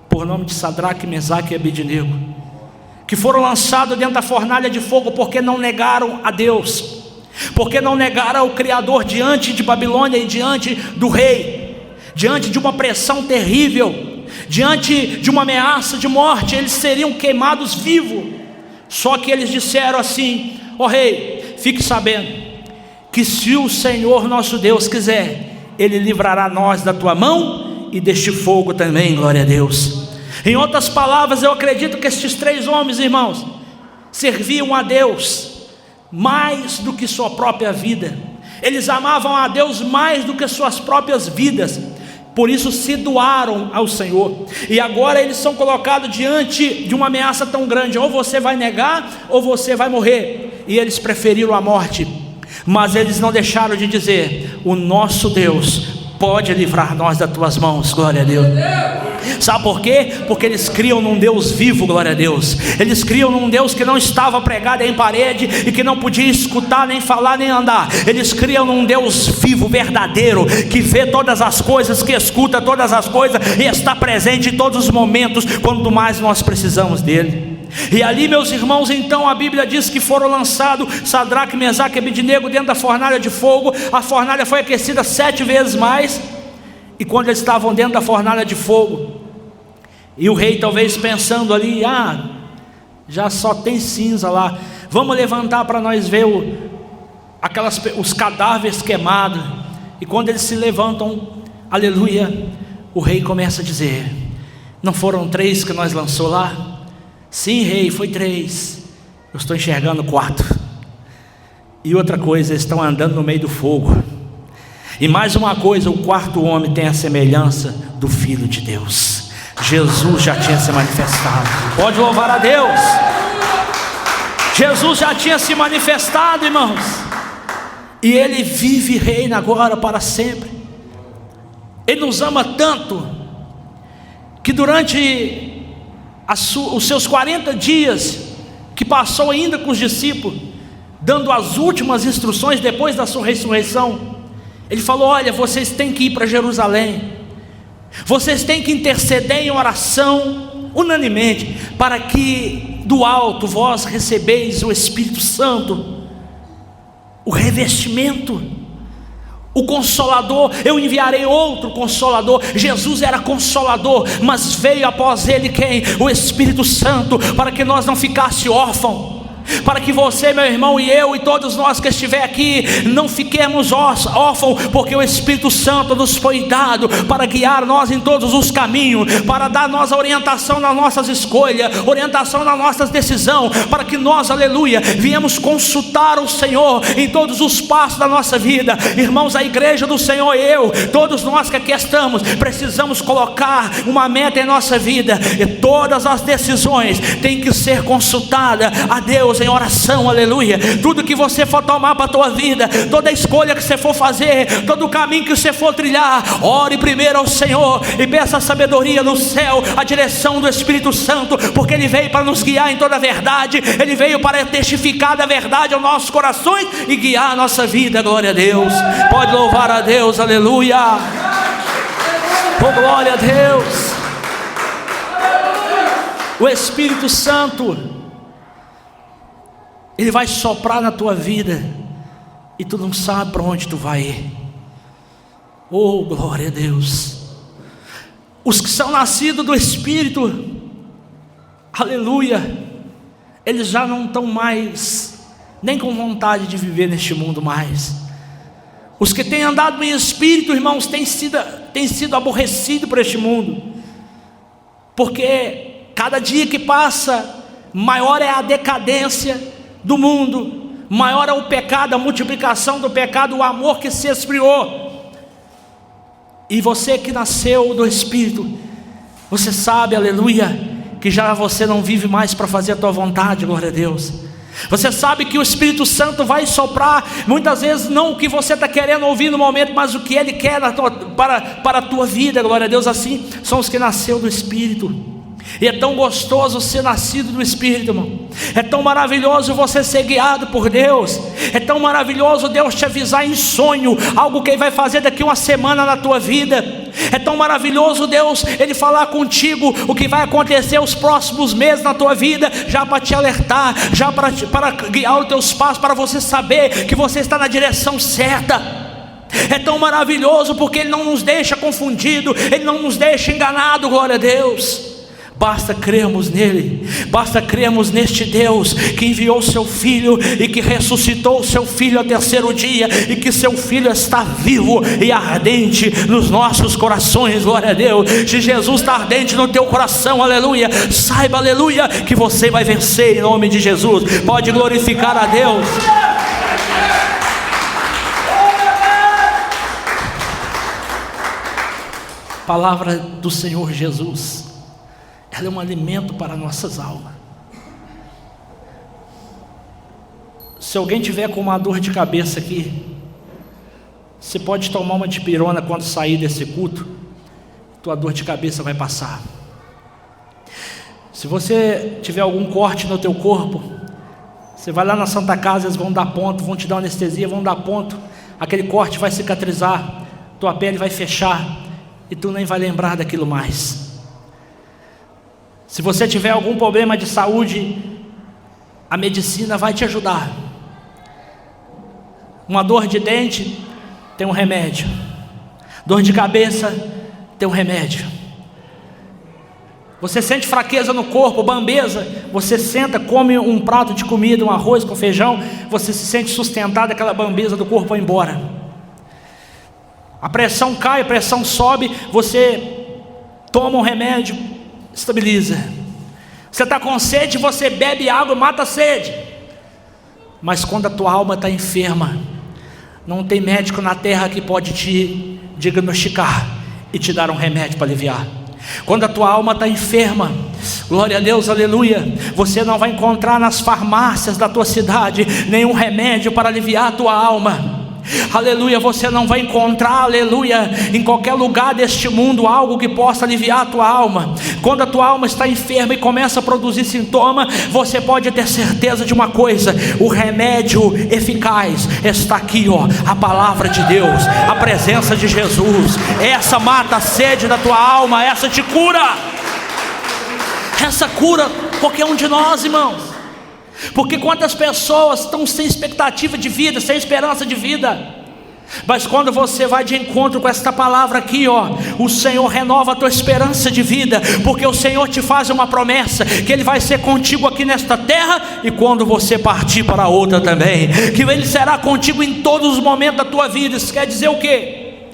por nome de Sadraque, Mesaque e Abednego, que foram lançados dentro da fornalha de fogo, porque não negaram a Deus, porque não negaram o Criador diante de Babilônia e diante do rei, diante de uma pressão terrível, diante de uma ameaça de morte. Eles seriam queimados vivos. Só que eles disseram assim: ó rei, fique sabendo que se o Senhor nosso Deus quiser, Ele livrará nós da tua mão e deste fogo também. Glória a Deus. Em outras palavras, eu acredito que estes 3 homens, irmãos, serviam a Deus mais do que sua própria vida. Eles amavam a Deus mais do que suas próprias vidas. Por isso se doaram ao Senhor. E agora eles são colocados diante de uma ameaça tão grande: ou você vai negar, ou você vai morrer. E eles preferiram a morte. Mas eles não deixaram de dizer: o nosso Deus pode livrar nós das tuas mãos. Glória a Deus. Sabe por quê? Porque eles criam num Deus vivo. Glória a Deus. Eles criam num Deus que não estava pregado em parede e que não podia escutar, nem falar, nem andar. Eles criam num Deus vivo, verdadeiro, que vê todas as coisas, que escuta todas as coisas e está presente em todos os momentos, quando mais nós precisamos dele. E ali, meus irmãos, então a Bíblia diz que foram lançados Sadraque, Mesaque e Abednego dentro da fornalha de fogo. A fornalha foi aquecida 7 vezes mais. E quando eles estavam dentro da fornalha de fogo, e o rei talvez pensando ali: já só tem cinza lá, vamos levantar para nós ver os cadáveres queimados. E quando eles se levantam, aleluia, o rei começa a dizer: não foram 3 que nós lançou lá? Sim, rei, foi 3. Eu estou enxergando 4. E outra coisa, eles estão andando no meio do fogo. E mais uma coisa, o 4º homem tem a semelhança do Filho de Deus. Jesus já tinha se manifestado. Pode louvar a Deus. Jesus já tinha se manifestado, irmãos. E Ele vive e reina agora para sempre. Ele nos ama tanto que durante os seus 40 dias que passou ainda com os discípulos, dando as últimas instruções depois da sua ressurreição, Ele falou: olha, vocês têm que ir para Jerusalém, vocês têm que interceder em oração unanimemente, para que do alto vós recebeis o Espírito Santo, o revestimento, o Consolador. Eu enviarei outro Consolador. Jesus era Consolador, mas veio após Ele quem? O Espírito Santo, para que nós não ficasse órfãos, para que você, meu irmão, e eu, e todos nós que estiver aqui, não fiquemos órfãos, porque o Espírito Santo nos foi dado para guiar nós em todos os caminhos, para dar nós a orientação nas nossas escolhas, orientação nas nossas decisões, para que nós, aleluia, viemos consultar o Senhor em todos os passos da nossa vida. Irmãos, a igreja do Senhor e eu, todos nós que aqui estamos, precisamos colocar uma meta em nossa vida, e todas as decisões têm que ser consultadas a Deus em oração, aleluia. Tudo que você for tomar para a tua vida, toda escolha que você for fazer, todo o caminho que você for trilhar, ore primeiro ao Senhor e peça a sabedoria no céu, a direção do Espírito Santo, porque Ele veio para nos guiar em toda a verdade. Ele veio para testificar da verdade aos nossos corações e guiar a nossa vida. Glória a Deus. Pode louvar a Deus, aleluia. Oh, glória a Deus. O Espírito Santo, Ele vai soprar na tua vida e tu não sabe para onde tu vai ir. Oh, glória a Deus. Os que são nascidos do Espírito, aleluia, eles já não estão mais nem com vontade de viver neste mundo mais. Os que têm andado em Espírito, irmãos, têm sido aborrecidos por este mundo, porque cada dia que passa, maior é a decadência do mundo, maior é o pecado, a multiplicação do pecado, o amor que se esfriou. E você que nasceu do Espírito, você sabe, aleluia, que já você não vive mais para fazer a tua vontade, glória a Deus. Você sabe que o Espírito Santo vai soprar, muitas vezes não o que você está querendo ouvir no momento, mas o que Ele quer para a tua vida, glória a Deus. Assim são os que nasceu do Espírito. E é tão gostoso ser nascido do Espírito, irmão. É tão maravilhoso você ser guiado por Deus. É tão maravilhoso Deus te avisar em sonho algo que Ele vai fazer daqui uma semana na tua vida. É tão maravilhoso Deus, Ele falar contigo o que vai acontecer os próximos meses na tua vida, já para te alertar, já para guiar os teus passos, para você saber que você está na direção certa. É tão maravilhoso porque Ele não nos deixa confundido, Ele não nos deixa enganado, glória a Deus. Basta crermos nele, basta crermos neste Deus que enviou seu Filho e que ressuscitou seu Filho ao terceiro dia, e que seu Filho está vivo e ardente nos nossos corações, glória a Deus. Se Jesus está ardente no teu coração, aleluia, saiba, aleluia, que você vai vencer em nome de Jesus. Pode glorificar a Deus. Palavra do Senhor Jesus, ela é um alimento para nossas almas. Se alguém tiver com uma dor de cabeça aqui, você pode tomar uma dipirona quando sair desse culto, tua dor de cabeça vai passar. Se você tiver algum corte no teu corpo, você vai lá na Santa Casa, eles vão dar ponto, vão te dar anestesia, vão dar ponto, aquele corte vai cicatrizar, tua pele vai fechar, e tu nem vai lembrar daquilo mais. Se você tiver algum problema de saúde, a medicina vai te ajudar. Uma dor de dente, tem um remédio. Dor de cabeça, tem um remédio. Você sente fraqueza no corpo, bambeza, você senta, come um prato de comida, um arroz com feijão, você se sente sustentado, aquela bambeza do corpo vai embora. A pressão cai, a pressão sobe, você toma um remédio, estabiliza. Você está com sede, você bebe água e mata a sede. Mas quando a tua alma está enferma, não tem médico na terra que pode te diagnosticar e te dar um remédio para aliviar. Quando a tua alma está enferma, glória a Deus, aleluia, você não vai encontrar nas farmácias da tua cidade nenhum remédio para aliviar a tua alma. Aleluia, você não vai encontrar, aleluia, em qualquer lugar deste mundo algo que possa aliviar a tua alma. Quando a tua alma está enferma e começa a produzir sintoma, você pode ter certeza de uma coisa: o remédio eficaz está aqui, ó, a palavra de Deus, a presença de Jesus. Essa mata a sede da tua alma, essa te cura. Essa cura qualquer um de nós, irmãos. Porque quantas pessoas estão sem expectativa de vida, sem esperança de vida, mas quando você vai de encontro com esta palavra aqui, ó, o Senhor renova a tua esperança de vida, porque o Senhor te faz uma promessa, que Ele vai ser contigo aqui nesta terra, e quando você partir para outra também, que Ele será contigo em todos os momentos da tua vida. Isso quer dizer o quê?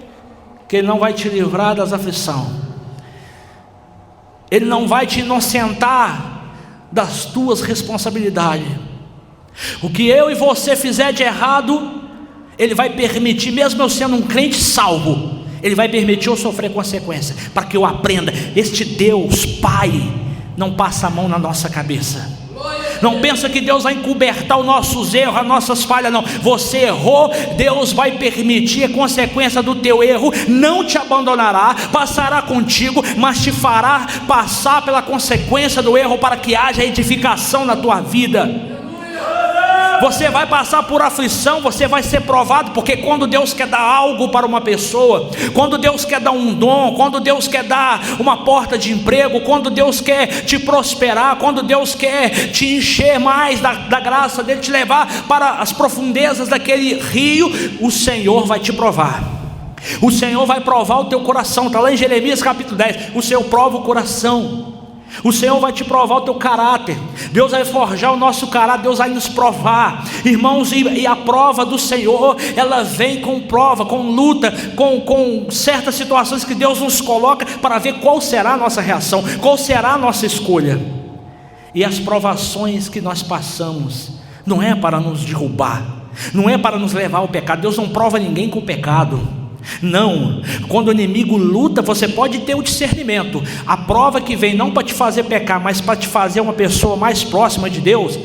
Que Ele não vai te livrar das aflições, Ele não vai te inocentar das tuas responsabilidades. O que eu e você fizer de errado, Ele vai permitir, mesmo eu sendo um crente salvo, Ele vai permitir eu sofrer consequência, para que eu aprenda. Este Deus Pai não passa a mão na nossa cabeça. Não pensa que Deus vai encobertar os nossos erros, as nossas falhas, não. Você errou, Deus vai permitir a consequência do teu erro, não te abandonará, passará contigo, mas te fará passar pela consequência do erro, para que haja edificação na tua vida. Você vai passar por aflição, você vai ser provado, porque quando Deus quer dar algo para uma pessoa, quando Deus quer dar um dom, quando Deus quer dar uma porta de emprego, quando Deus quer te prosperar, quando Deus quer te encher mais da graça dele, te levar para as profundezas daquele rio, o Senhor vai te provar. O Senhor vai provar o teu coração. Está lá em Jeremias capítulo 10, o Senhor prova o coração. O Senhor vai te provar o teu caráter. Deus vai forjar o nosso caráter. Deus vai nos provar, irmãos. E a prova do Senhor, ela vem com prova, com luta, com certas situações que Deus nos coloca, para ver qual será a nossa reação, qual será a nossa escolha. E as provações que nós passamos, não é para nos derrubar, não é para nos levar ao pecado. Deus não prova ninguém com pecado. Não, quando o inimigo luta, você pode ter o discernimento. A prova que vem não para te fazer pecar, mas para te fazer uma pessoa mais próxima de Deus.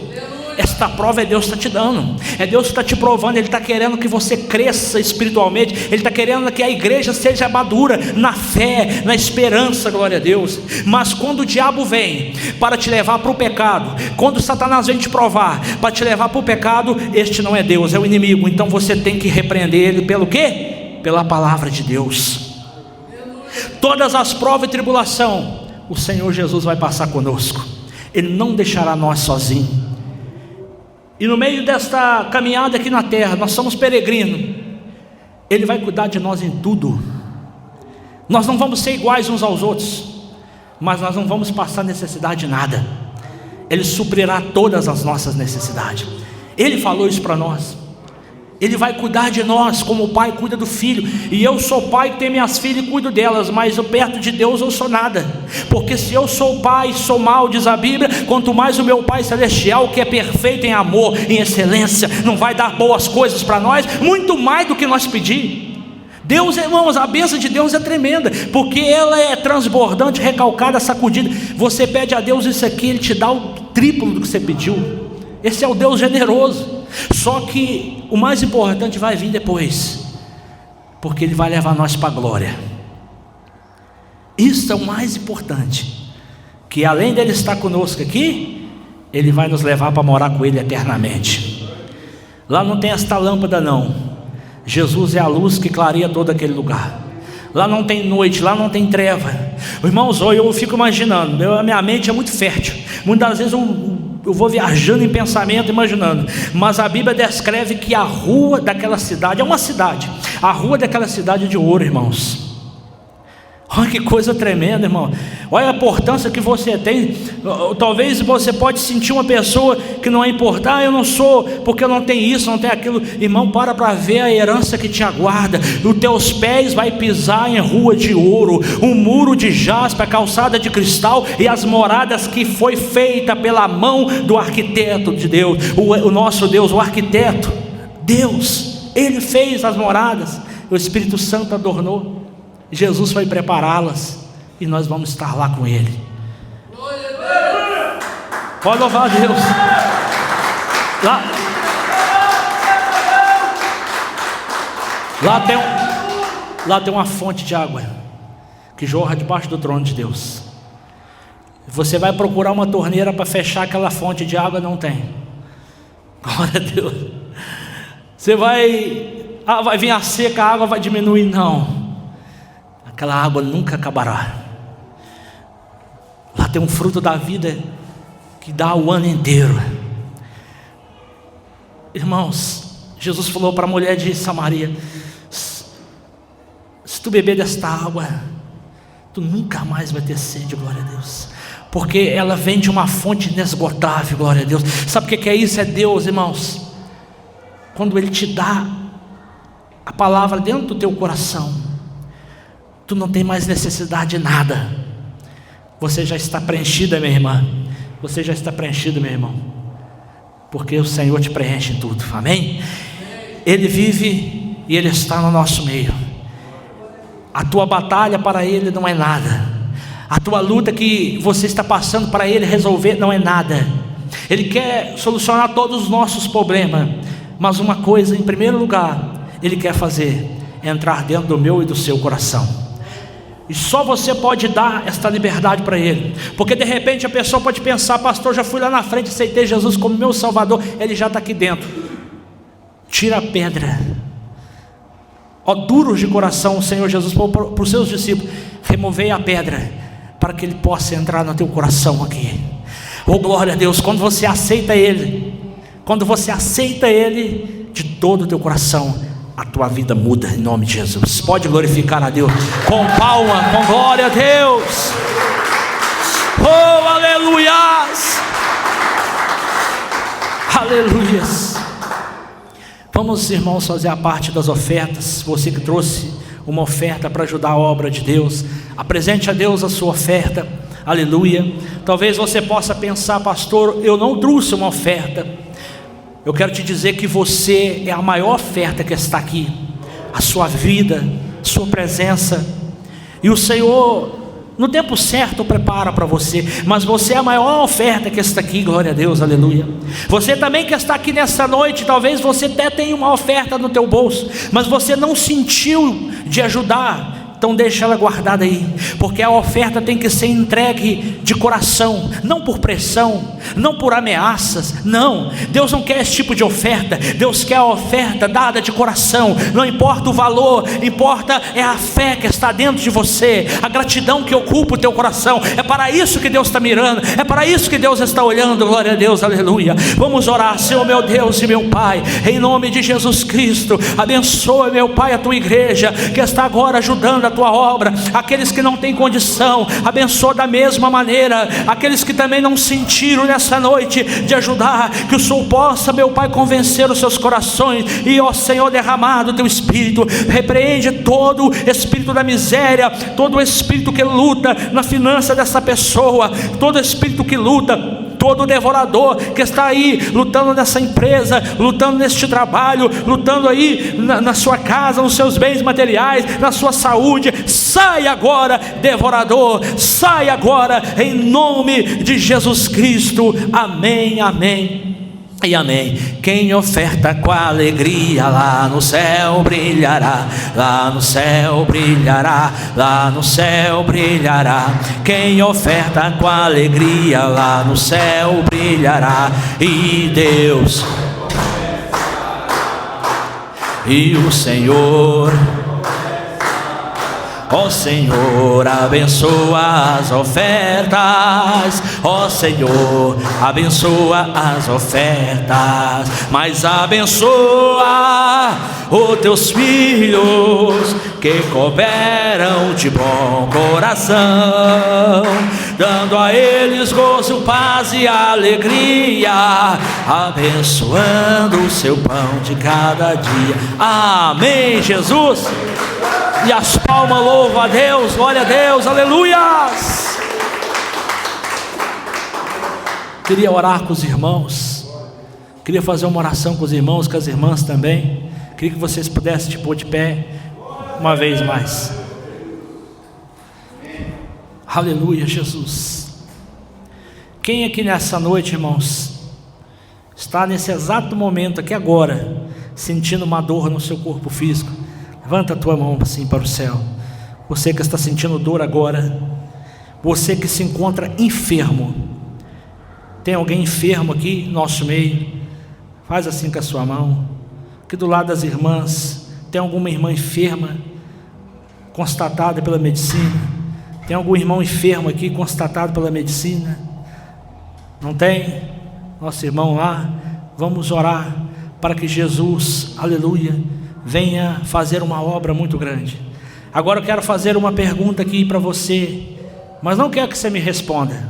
Esta prova é Deus que está te dando, é Deus que está te provando. Ele está querendo que você cresça espiritualmente, Ele está querendo que a igreja seja madura na fé, na esperança, glória a Deus. Mas quando o diabo vem para te levar para o pecado, quando Satanás vem te provar para te levar para o pecado, este não é Deus, é o inimigo. Então você tem que repreender ele pelo quê? Pela palavra de Deus. Todas as provas e tribulação, o Senhor Jesus vai passar conosco, Ele não deixará nós sozinhos. E no meio desta caminhada aqui na terra, nós somos peregrinos, Ele vai cuidar de nós em tudo. Nós não vamos ser iguais uns aos outros, mas nós não vamos passar necessidade de nada. Ele suprirá todas as nossas necessidades. Ele falou isso para nós. Ele vai cuidar de nós como o pai cuida do filho. E eu sou pai que tenho minhas filhas e cuido delas, mas eu perto de Deus eu sou nada. Porque se eu sou pai, sou mau, diz a Bíblia, quanto mais o meu Pai Celestial, que é perfeito em amor, em excelência, não vai dar boas coisas para nós, muito mais do que nós pedir. Deus, irmãos, a bênção de Deus é tremenda, porque ela é transbordante, recalcada, sacudida. Você pede a Deus isso aqui, Ele te dá o triplo do que você pediu. Esse é o Deus generoso. Só que o mais importante vai vir depois, porque Ele vai levar nós para a glória. Isso é o mais importante, que além dele estar conosco aqui, Ele vai nos levar para morar com Ele eternamente. Lá não tem esta lâmpada não. Jesus é a luz que clareia todo aquele lugar. Lá não tem noite, lá não tem treva. Irmãos, eu fico imaginando, a minha mente é muito fértil. Muitas vezes eu vou viajando em pensamento, imaginando. Mas a Bíblia descreve que a rua daquela cidade, é uma cidade, a rua daquela cidade é de ouro, irmãos. Olha que coisa tremenda, irmão. Olha a importância que você tem. Talvez você pode sentir uma pessoa que não é importante. Eu não sou, porque eu não tenho isso, não tenho aquilo. Irmão, para ver a herança que te aguarda. Os teus pés vai pisar em rua de ouro, um muro de jaspe, a calçada de cristal e as moradas que foi feita pela mão do arquiteto de Deus. O nosso Deus, o arquiteto, Deus, Ele fez as moradas. O Espírito Santo adornou. Jesus vai prepará-las e nós vamos estar lá com Ele. Pode louvar a Deus. Lá tem uma fonte de água que jorra debaixo do trono de Deus. Você vai procurar uma torneira para fechar aquela fonte de água, não tem. Glória a Deus. Você vai vir a seca, a água vai diminuir, não. Aquela água nunca acabará. Lá tem um fruto da vida que dá o ano inteiro. Irmãos, Jesus falou para a mulher de Samaria: se tu beber desta água, tu nunca mais vai ter sede, glória a Deus, porque ela vem de uma fonte inesgotável, glória a Deus. Sabe o que é isso? É Deus, irmãos. Quando Ele te dá a palavra dentro do teu coração, tu não tem mais necessidade de nada. Você já está preenchida, minha irmã. Você já está preenchido, meu irmão, porque o Senhor te preenche em tudo, amém? Ele vive e Ele está no nosso meio. A tua batalha para Ele não é nada. A tua luta que você está passando para Ele resolver não é nada. Ele quer solucionar todos os nossos problemas, mas uma coisa em primeiro lugar Ele quer fazer é entrar dentro do meu e do seu coração. E só você pode dar esta liberdade para Ele. Porque de repente a pessoa pode pensar: pastor, já fui lá na frente, aceitei Jesus como meu Salvador. Ele já está aqui dentro. Tira a pedra. Ó duros de coração, o Senhor Jesus falou para os seus discípulos: removei a pedra, para que Ele possa entrar no teu coração aqui. Oh glória a Deus. Quando você aceita Ele, de todo o teu coração, a tua vida muda em nome de Jesus. Pode glorificar a Deus com palma, com glória a Deus. Oh, aleluias, aleluias. Vamos, irmãos, fazer a parte das ofertas. Você que trouxe uma oferta para ajudar a obra de Deus, apresente a Deus a sua oferta, aleluia. Talvez você possa pensar: pastor, eu não trouxe uma oferta. Eu quero te dizer que você é a maior oferta que está aqui. A sua vida, sua presença. E o Senhor, no tempo certo, prepara para você. Mas você é a maior oferta que está aqui, glória a Deus, aleluia. Você também que está aqui nessa noite, talvez você até tenha uma oferta no teu bolso, mas você não sentiu de ajudar. Então deixa ela guardada aí, porque a oferta tem que ser entregue de coração, não por pressão, não por ameaças, não. Deus não quer esse tipo de oferta. Deus quer a oferta dada de coração. Não importa o valor, importa é a fé que está dentro de você, a gratidão que ocupa o teu coração. É para isso que Deus está mirando, é para isso que Deus está olhando, glória a Deus, aleluia. Vamos orar. Senhor meu Deus e meu Pai, em nome de Jesus Cristo, abençoa, meu Pai, a tua igreja que está agora ajudando a tua obra, aqueles que não têm condição, abençoa da mesma maneira, aqueles que também não sentiram nessa noite de ajudar, que o Senhor possa, meu Pai, convencer os seus corações, e ó Senhor, derramado o teu Espírito, repreende todo espírito da miséria, todo espírito que luta na finança dessa pessoa, todo espírito que luta, todo devorador que está aí lutando nessa empresa, lutando neste trabalho, lutando aí na sua casa, nos seus bens materiais, na sua saúde, sai agora, devorador, sai agora, em nome de Jesus Cristo, amém, amém e amém. Quem oferta com alegria, lá no céu brilhará, lá no céu brilhará, lá no céu brilhará. Quem oferta com alegria, lá no céu brilhará. E Deus e o Senhor, ó Senhor, abençoa as ofertas, ó Senhor, abençoa as ofertas, mas abençoa os teus filhos que cooperam de bom coração, dando a eles gozo, paz e alegria, abençoando o seu pão de cada dia. Amém, Jesus. E as palmas louvam a Deus, glória a Deus, aleluias. Queria orar com os irmãos, queria fazer uma oração com os irmãos, com as irmãs também. Queria que vocês pudessem te pôr de pé uma vez mais. Aleluia, Jesus. Quem aqui nessa noite, irmãos, está nesse exato momento aqui agora, sentindo uma dor no seu corpo físico? Levanta a tua mão assim para o céu. Você que está sentindo dor agora, você que se encontra enfermo, tem alguém enfermo aqui no nosso meio? Faz assim com a sua mão. Aqui do lado das irmãs, tem alguma irmã enferma, constatada pela medicina? Tem algum irmão enfermo aqui, constatado pela medicina? Não tem? Nosso irmão lá, vamos orar para que Jesus, aleluia, venha fazer uma obra muito grande. Agora eu quero fazer uma pergunta aqui para você, mas não quero que você me responda,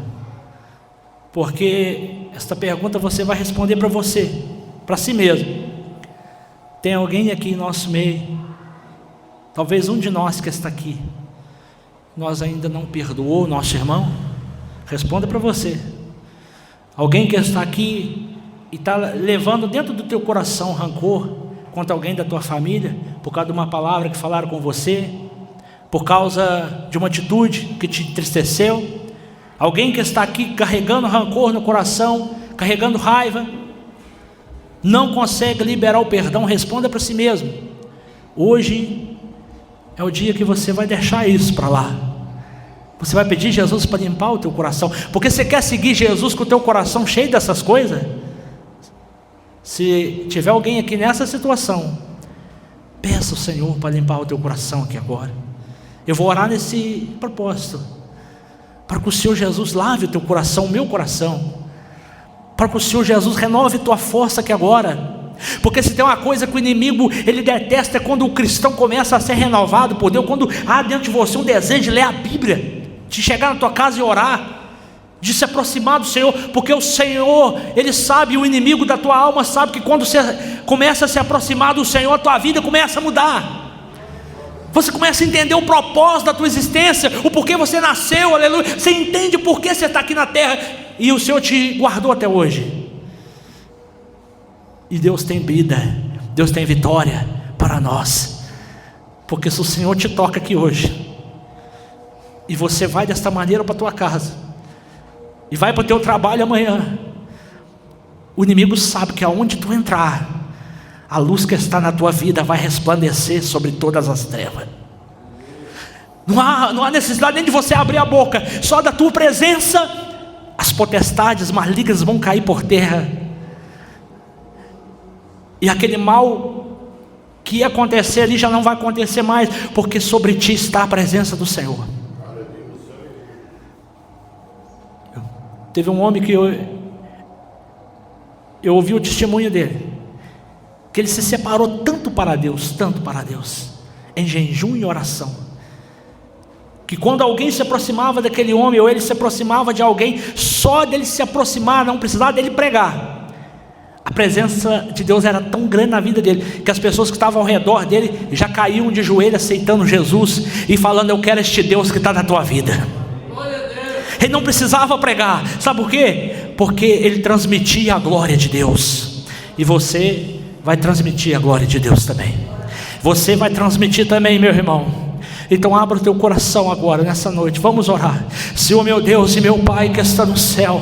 porque esta pergunta você vai responder para você, para si mesmo. Tem alguém aqui em nosso meio, talvez um de nós que está aqui, nós ainda não perdoou o nosso irmão? Responda para você. Alguém que está aqui e está levando dentro do teu coração rancor contra alguém da tua família, por causa de uma palavra que falaram com você, por causa de uma atitude que te entristeceu? Alguém que está aqui carregando rancor no coração, carregando raiva, não consegue liberar o perdão? Responda para si mesmo. Hoje é o dia que você vai deixar isso para lá. Você vai pedir Jesus para limpar o teu coração, porque você quer seguir Jesus com o teu coração cheio dessas coisas? Se tiver alguém aqui nessa situação, peça ao Senhor para limpar o teu coração aqui agora. Eu vou orar nesse propósito, para que o Senhor Jesus lave o teu coração, o meu coração, para que o Senhor Jesus renove tua força aqui agora. Porque se tem uma coisa que o inimigo ele detesta, é quando o cristão começa a ser renovado por Deus, quando há dentro de você um desejo de ler a Bíblia, de chegar na tua casa e orar, de se aproximar do Senhor, porque o Senhor, Ele sabe, o inimigo da tua alma sabe que quando você começa a se aproximar do Senhor, a tua vida começa a mudar. Você começa a entender o propósito da tua existência, o porquê você nasceu, aleluia. Você entende por que você está aqui na terra, e o Senhor te guardou até hoje. E Deus tem vida, Deus tem vitória para nós. Porque se o Senhor te toca aqui hoje, e você vai desta maneira para a tua casa, e vai para o teu trabalho amanhã, o inimigo sabe que aonde tu entrar, a luz que está na tua vida vai resplandecer sobre todas as trevas. Não há necessidade nem de você abrir a boca, só da tua presença as potestades malignas vão cair por terra, e aquele mal que ia acontecer ali já não vai acontecer mais, porque sobre ti está a presença do Senhor. Teve um homem que eu ouvi o testemunho dele, que ele se separou tanto para Deus, em jejum e oração, que quando alguém se aproximava daquele homem, ou ele se aproximava de alguém, só dele se aproximar, não precisava dele pregar, a presença de Deus era tão grande na vida dele, que as pessoas que estavam ao redor dele já caíam de joelho aceitando Jesus e falando: eu quero este Deus que está na tua vida. Ele não precisava pregar, sabe por quê? Porque ele transmitia a glória de Deus, e você vai transmitir a glória de Deus também. Você vai transmitir também, meu irmão. Então abra o teu coração agora, nessa noite, vamos orar. Senhor meu Deus e meu Pai que está no céu,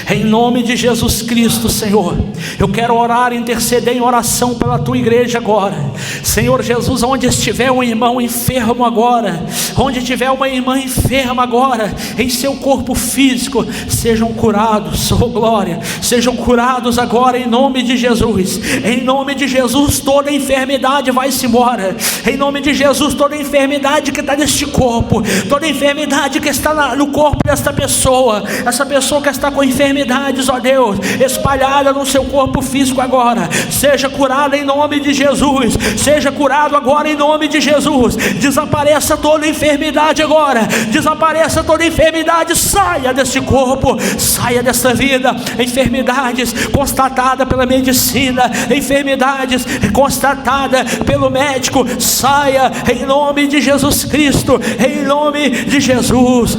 em nome de Jesus Cristo, Senhor, eu quero orar, interceder em oração pela tua igreja agora. Senhor Jesus, onde estiver um irmão enfermo agora, onde tiver uma irmã enferma agora, em seu corpo físico, sejam curados, oh glória, sejam curados agora em nome de Jesus. Em nome de Jesus, toda enfermidade vai-se embora. Em nome de Jesus, toda enfermidade que está neste corpo, toda enfermidade que está no corpo desta pessoa, essa pessoa que está com enfermidades, ó Deus, espalhada no seu corpo físico agora, seja curada em nome de Jesus, seja curado agora em nome de Jesus. Desapareça toda enfermidade agora, desapareça toda enfermidade, saia deste corpo, saia dessa vida. Enfermidades constatadas pela medicina, enfermidades constatadas pelo médico, saia em nome de Jesus Cristo, em nome de Jesus.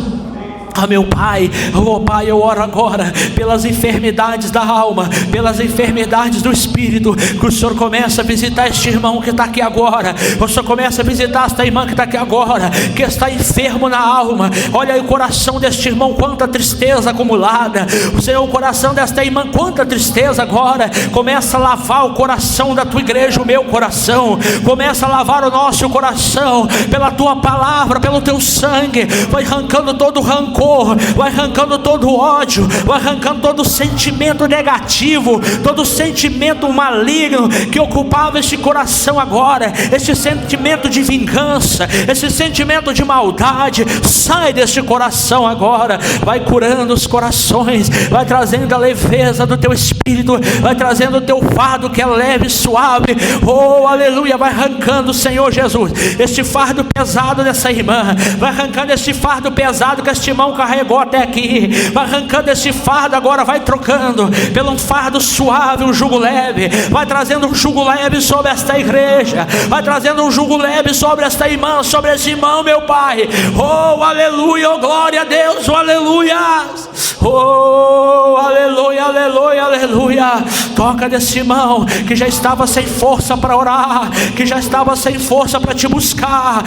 Ah, meu Pai, oh Pai, eu oro agora pelas enfermidades da alma, pelas enfermidades do espírito, que o Senhor comece a visitar este irmão que está aqui agora, o Senhor comece a visitar esta irmã que está aqui agora, que está enfermo na alma. Olha aí o coração deste irmão, quanta tristeza acumulada. O Senhor, o coração desta irmã, quanta tristeza agora. Começa a lavar o coração da tua igreja, o meu coração, começa a lavar o nosso coração, pela tua palavra, pelo teu sangue, vai arrancando todo o rancor, vai arrancando todo o ódio, vai arrancando todo o sentimento negativo, todo o sentimento maligno que ocupava este coração agora, este sentimento de vingança, esse sentimento de maldade, sai deste coração agora, vai curando os corações, vai trazendo a leveza do teu espírito, vai trazendo o teu fardo que é leve e suave, oh aleluia, vai arrancando, Senhor Jesus, este fardo pesado dessa irmã, vai arrancando este fardo pesado que este irmão carregou até aqui, vai arrancando esse fardo agora, vai trocando pelo um fardo suave, um jugo leve, vai trazendo um jugo leve sobre esta igreja, vai trazendo um jugo leve sobre esta irmã, sobre esse irmão, meu Pai, oh aleluia, oh glória a Deus, oh aleluia, oh aleluia, aleluia, aleluia. Toca desse irmão que já estava sem força para orar, que já estava sem força para te buscar,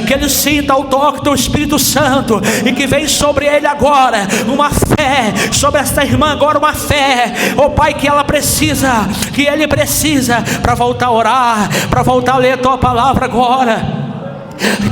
que ele sinta o toque do Espírito Santo, e que vem sobre ele agora uma fé, sobre esta irmã agora uma fé, oh Pai, que ela precisa, que ele precisa, para voltar a orar, para voltar a ler a tua palavra agora.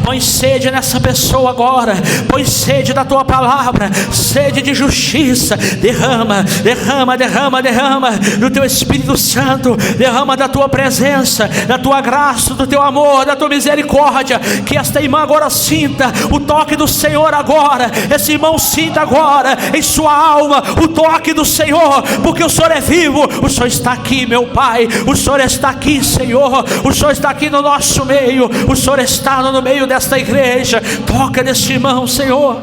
Põe sede nessa pessoa agora, põe sede da tua palavra, sede de justiça. Derrama, derrama, derrama, derrama do teu Espírito Santo, derrama da tua presença, da tua graça, do teu amor, da tua misericórdia. Que esta irmã agora sinta o toque do Senhor agora, esse irmão sinta agora em sua alma o toque do Senhor, porque o Senhor é vivo, o Senhor está aqui, meu Pai, o Senhor está aqui, Senhor, o Senhor está aqui no nosso meio, o Senhor está no meio desta igreja. Toca neste irmão, Senhor,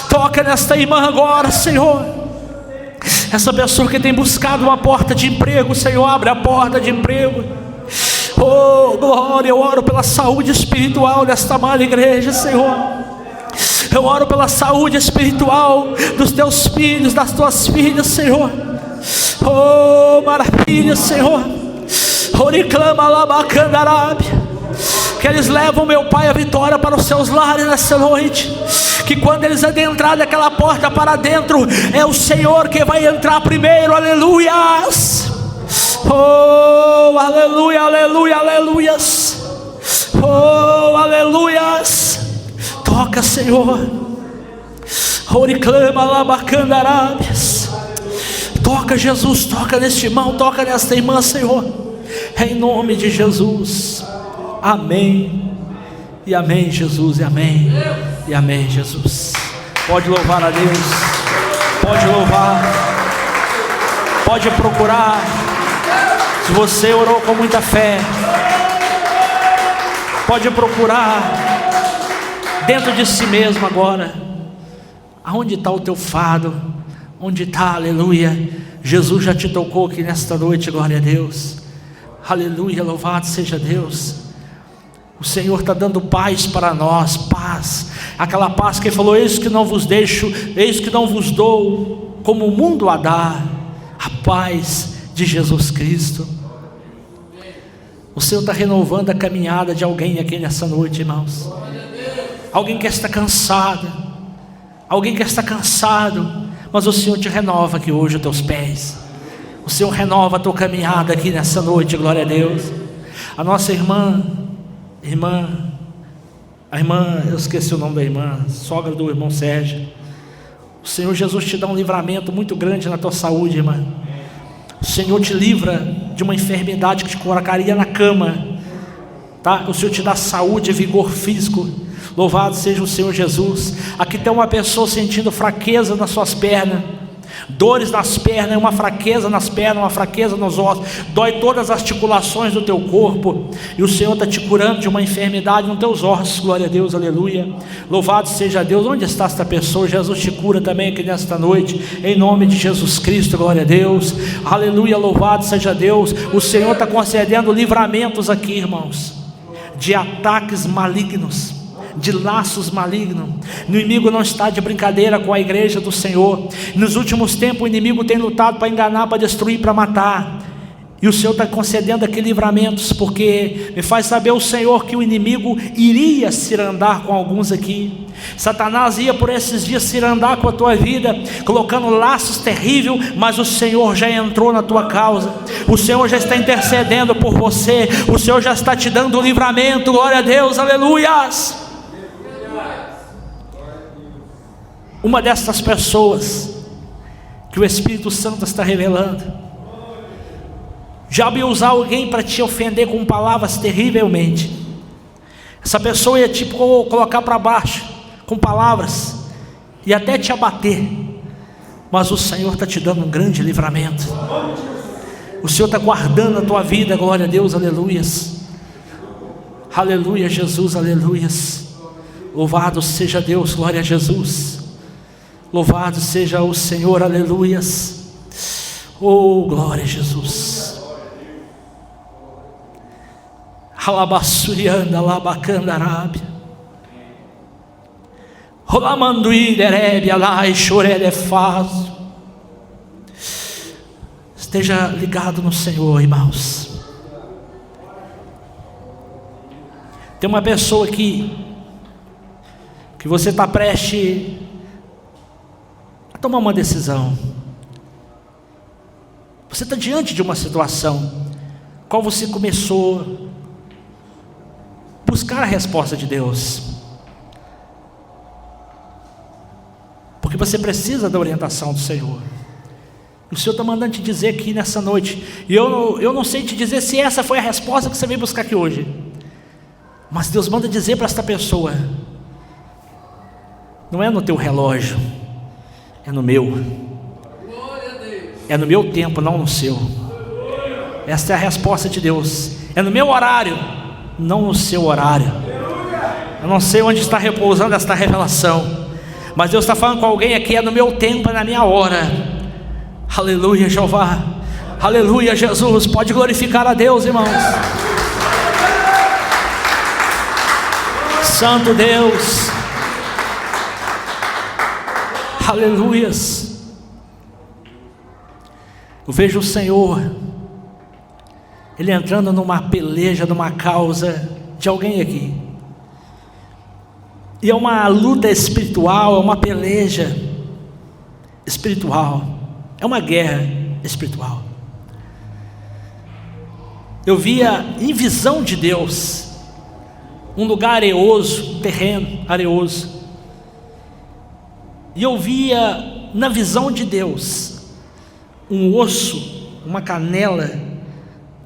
toca nesta irmã agora, Senhor. Essa pessoa que tem buscado uma porta de emprego, Senhor, abre a porta de emprego. Oh glória, eu oro pela saúde espiritual desta amada igreja, Senhor. Eu oro pela saúde espiritual dos teus filhos, das tuas filhas, Senhor. Oh maravilha, Senhor. Oriclama Labacandarábia. Que eles levam, meu Pai, a vitória para os seus lares nessa noite. Que quando eles adentrarem daquela porta para dentro, é o Senhor que vai entrar primeiro. Aleluias. Oh, aleluia, aleluia, aleluias. Oh, aleluias. Toca, Senhor. Oriclama Labacandarábias. Toca, Jesus, toca neste irmão, toca nesta irmã, Senhor, em nome de Jesus. Amém. E amém, Jesus, e amém. E amém, Jesus. Pode louvar a Deus. Pode louvar. Pode procurar. Se você orou com muita fé, pode procurar dentro de si mesmo agora. Aonde está o teu fado? Onde está, aleluia? Jesus já te tocou aqui nesta noite, glória a Deus. Aleluia, louvado seja Deus. O Senhor está dando paz para nós, paz, aquela paz que Ele falou: eis que não vos deixo, eis que não vos dou, como o mundo a dá, a paz de Jesus Cristo. O Senhor está renovando a caminhada de alguém aqui nessa noite, irmãos. Alguém que está cansado, alguém que está cansado, mas o Senhor te renova aqui hoje os teus pés. O Senhor renova a tua caminhada aqui nessa noite, glória a Deus. A nossa irmã, eu esqueci o nome da irmã, sogra do irmão Sérgio. O Senhor Jesus te dá um livramento muito grande na tua saúde, irmã. O Senhor te livra de uma enfermidade que te colocaria na cama, tá? O Senhor te dá saúde e vigor físico. Louvado seja o Senhor Jesus. Aqui tem uma pessoa sentindo fraqueza nas suas pernas, dores nas pernas, uma fraqueza nas pernas, uma fraqueza nos ossos, dói todas as articulações do teu corpo, e o Senhor está te curando de uma enfermidade nos teus ossos, glória a Deus, aleluia. Louvado seja Deus. Onde está esta pessoa? Jesus te cura também aqui nesta noite, em nome de Jesus Cristo, glória a Deus, aleluia, louvado seja Deus. O Senhor está concedendo livramentos aqui, irmãos, de ataques malignos, de laços malignos. O inimigo não está de brincadeira com a igreja do Senhor. Nos últimos tempos o inimigo tem lutado para enganar, para destruir, para matar, e o Senhor está concedendo aqui livramentos, porque me faz saber o Senhor que o inimigo iria cirandar com alguns aqui. Satanás ia por esses dias cirandar com a tua vida, colocando laços terríveis, mas o Senhor já entrou na tua causa. O Senhor já está intercedendo por você. O Senhor já está te dando o livramento, glória a Deus, aleluias. Uma dessas pessoas que o Espírito Santo está revelando, já ia usar alguém para te ofender com palavras terrivelmente. Essa pessoa ia te colocar para baixo com palavras e até te abater, mas o Senhor está te dando um grande livramento. O Senhor está guardando a tua vida, glória a Deus, aleluias. Aleluia, Jesus, aleluias. Louvado seja Deus, glória a Jesus. Louvado seja o Senhor, aleluias. Oh, glória a Jesus. Alabassurianda, alabacandarábia. Olamanduiderebe, alai, choredefazo. Esteja ligado no Senhor, irmãos. Tem uma pessoa aqui que você está prestes a tomar uma decisão. Você está diante de uma situação qual você começou a buscar a resposta de Deus, porque você precisa da orientação do Senhor. O Senhor está mandando te dizer aqui nessa noite, e eu não sei te dizer se essa foi a resposta que você veio buscar aqui hoje, mas Deus manda dizer para esta pessoa: não é no teu relógio, é no meu. É no meu tempo, não no seu. Esta é a resposta de Deus. É no meu horário, não no seu horário. Eu não sei onde está repousando esta revelação, mas Deus está falando com alguém aqui: é no meu tempo, é na minha hora. Aleluia, Jeová. Aleluia, Jesus. Pode glorificar a Deus, irmãos. Santo Deus. Aleluias. Eu vejo o Senhor ele entrando numa peleja, numa causa de alguém aqui. E é uma luta espiritual, é uma peleja espiritual, é uma guerra espiritual. Eu via em visão de Deus um lugar areoso, um terreno areoso, e eu via na visão de Deus um osso, uma canela,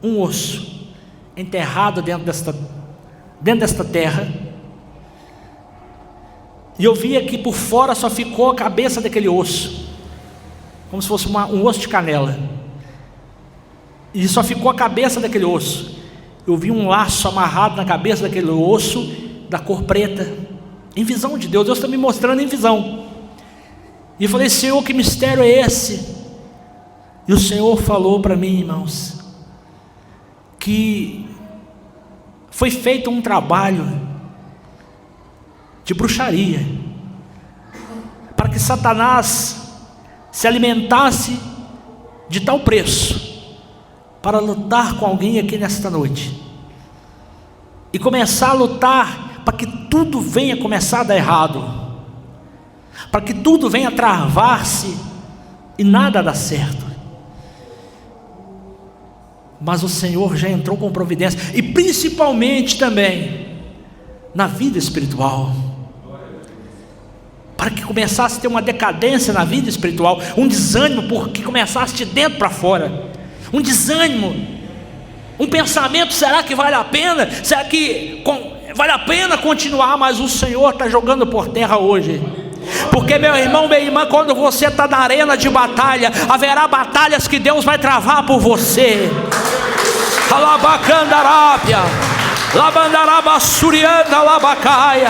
um osso enterrado dentro desta terra, e eu via que por fora só ficou a cabeça daquele osso, como se fosse um osso de canela, e só ficou a cabeça daquele osso. Eu vi um laço amarrado na cabeça daquele osso, da cor preta, em visão de Deus. Deus está me mostrando em visão. E eu falei: Senhor, que mistério é esse? E o Senhor falou para mim, irmãos, que foi feito um trabalho de bruxaria, para que Satanás se alimentasse de tal preço, para lutar com alguém aqui nesta noite, e começar a lutar para que tudo venha começar a dar errado, para que tudo venha travar-se e nada dá certo. Mas o Senhor já entrou com providência, e principalmente também na vida espiritual, para que começasse a ter uma decadência na vida espiritual, um desânimo, porque começasse de dentro para fora, um desânimo, um pensamento: será que vale a pena? Será que vale a pena continuar? Mas o Senhor está jogando por terra hoje, porque, meu irmão, minha irmã, quando você está na arena de batalha, haverá batalhas que Deus vai travar por você. Alabacandarápia, labandarabassurianda, alabacaia.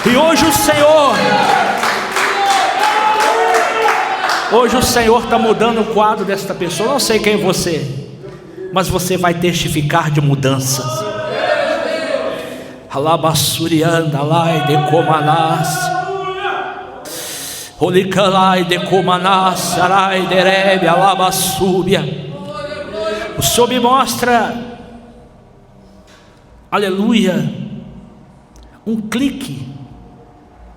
E hoje o Senhor está mudando o quadro desta pessoa. Não sei quem é você, mas você vai testificar de mudanças. Alabassurianda, lai de comanás, olicalai de comanás, arai de rebe, alabassúbia. O Senhor me mostra, aleluia, um clique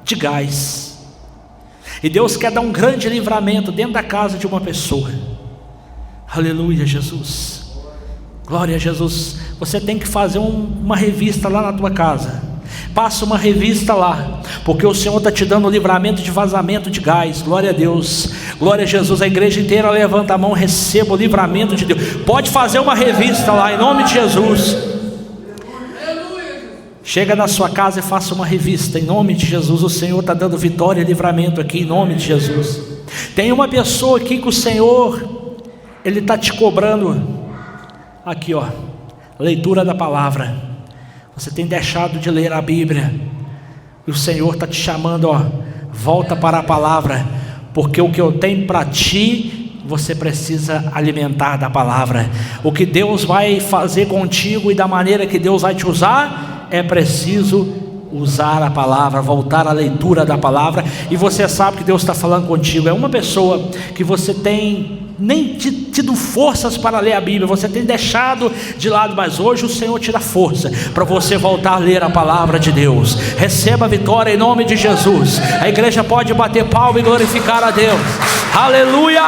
de gás, e Deus quer dar um grande livramento dentro da casa de uma pessoa. Aleluia, Jesus, glória a Jesus. Você tem que fazer uma revista lá na tua casa. Passa uma revista lá, porque o Senhor está te dando livramento de vazamento de gás. Glória a Deus, glória a Jesus. A igreja inteira levanta a mão, receba o livramento de Deus. Pode fazer uma revista lá, em nome de Jesus. Chega na sua casa e faça uma revista, em nome de Jesus. O Senhor está dando vitória e livramento aqui, em nome de Jesus. Tem uma pessoa aqui que o Senhor, Ele está te cobrando, aqui ó, leitura da palavra. Você tem deixado de ler a Bíblia, e o Senhor está te chamando, ó, volta para a palavra, porque o que eu tenho para ti, você precisa alimentar da palavra. O que Deus vai fazer contigo e da maneira que Deus vai te usar, é preciso usar a palavra, voltar à leitura da palavra. E você sabe que Deus está falando contigo. É uma pessoa que você tem nem tido forças para ler a Bíblia, você tem deixado de lado, mas hoje o Senhor te dá força para você voltar a ler a palavra de Deus. Receba a vitória em nome de Jesus. A igreja pode bater palma e glorificar a Deus. Aleluia!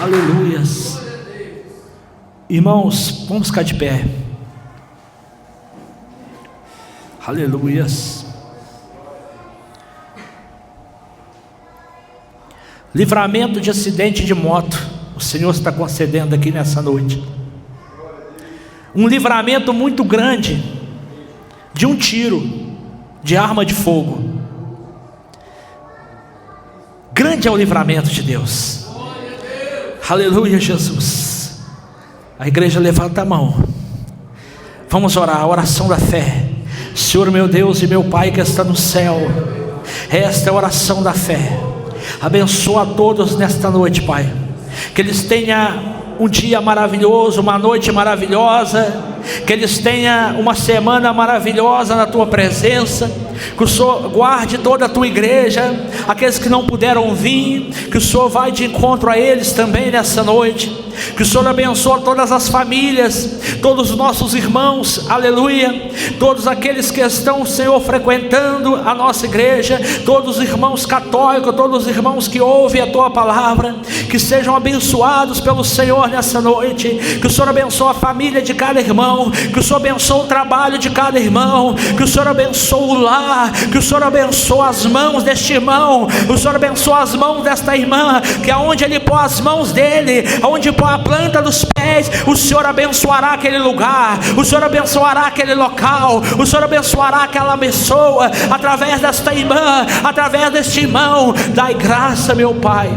Aleluias. Irmãos, vamos ficar de pé. Aleluias. Livramento de acidente de moto, o Senhor está concedendo aqui nessa noite. Um livramento muito grande de um tiro de arma de fogo. Grande é o livramento de Deus. Aleluia, Jesus. A igreja levanta a mão. Vamos orar, a oração da fé. Senhor meu Deus e meu Pai que está no céu, esta é a oração da fé. Abençoa a todos nesta noite, Pai. Que eles tenham um dia maravilhoso, uma noite maravilhosa. Que eles tenham uma semana maravilhosa na Tua presença. Que o Senhor guarde toda a tua igreja, aqueles que não puderam vir, que o Senhor vai de encontro a eles também nessa noite. Que o Senhor abençoe todas as famílias, todos os nossos irmãos, aleluia, todos aqueles que estão, Senhor, frequentando a nossa igreja, todos os irmãos católicos, todos os irmãos que ouvem a tua palavra, que sejam abençoados pelo Senhor nessa noite. Que o Senhor abençoe a família de cada irmão, que o Senhor abençoe o trabalho de cada irmão, que o Senhor abençoe o lar, que o Senhor abençoe as mãos deste irmão, o Senhor abençoe as mãos desta irmã, que aonde ele pôr as mãos dele, aonde pôr a planta dos pés, o Senhor abençoará aquele lugar, o Senhor abençoará aquele local, o Senhor abençoará aquela pessoa, através desta irmã, através deste irmão. Dai graça, meu Pai,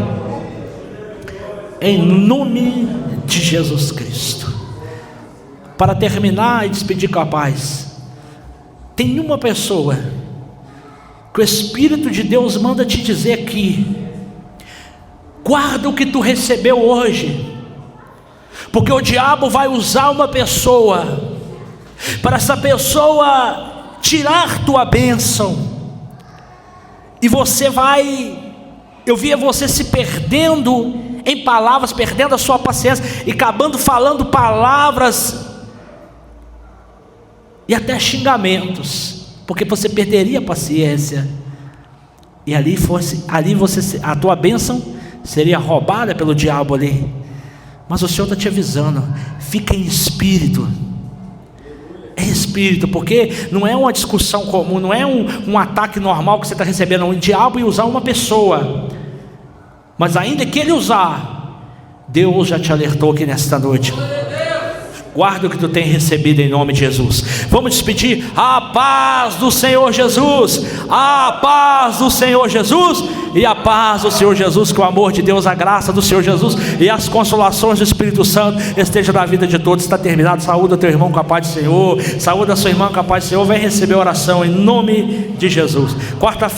em nome de Jesus Cristo. Para terminar e despedir com a paz, tem uma pessoa que o Espírito de Deus manda te dizer aqui: guarda o que tu recebeu hoje, porque o diabo vai usar uma pessoa, para essa pessoa tirar tua bênção, e você vai, eu via você se perdendo em palavras, perdendo a sua paciência, e acabando falando palavras, e até xingamentos, porque você perderia a paciência, e ali você, a tua bênção seria roubada pelo diabo ali. Mas o Senhor está te avisando: fica em espírito, em espírito, porque não é uma discussão comum, não é um ataque normal que você está recebendo. O diabo ia usar uma pessoa, mas ainda que ele usar, Deus já te alertou aqui nesta noite: guarda o que tu tem recebido em nome de Jesus. Vamos despedir. A paz do Senhor Jesus, a paz do Senhor Jesus, e a paz do Senhor Jesus, que o amor de Deus, a graça do Senhor Jesus e as consolações do Espírito Santo esteja na vida de todos. Está terminado. Saúda teu irmão com a paz do Senhor, saúda a sua irmã com a paz do Senhor. Vem receber a oração em nome de Jesus. Quarta-feira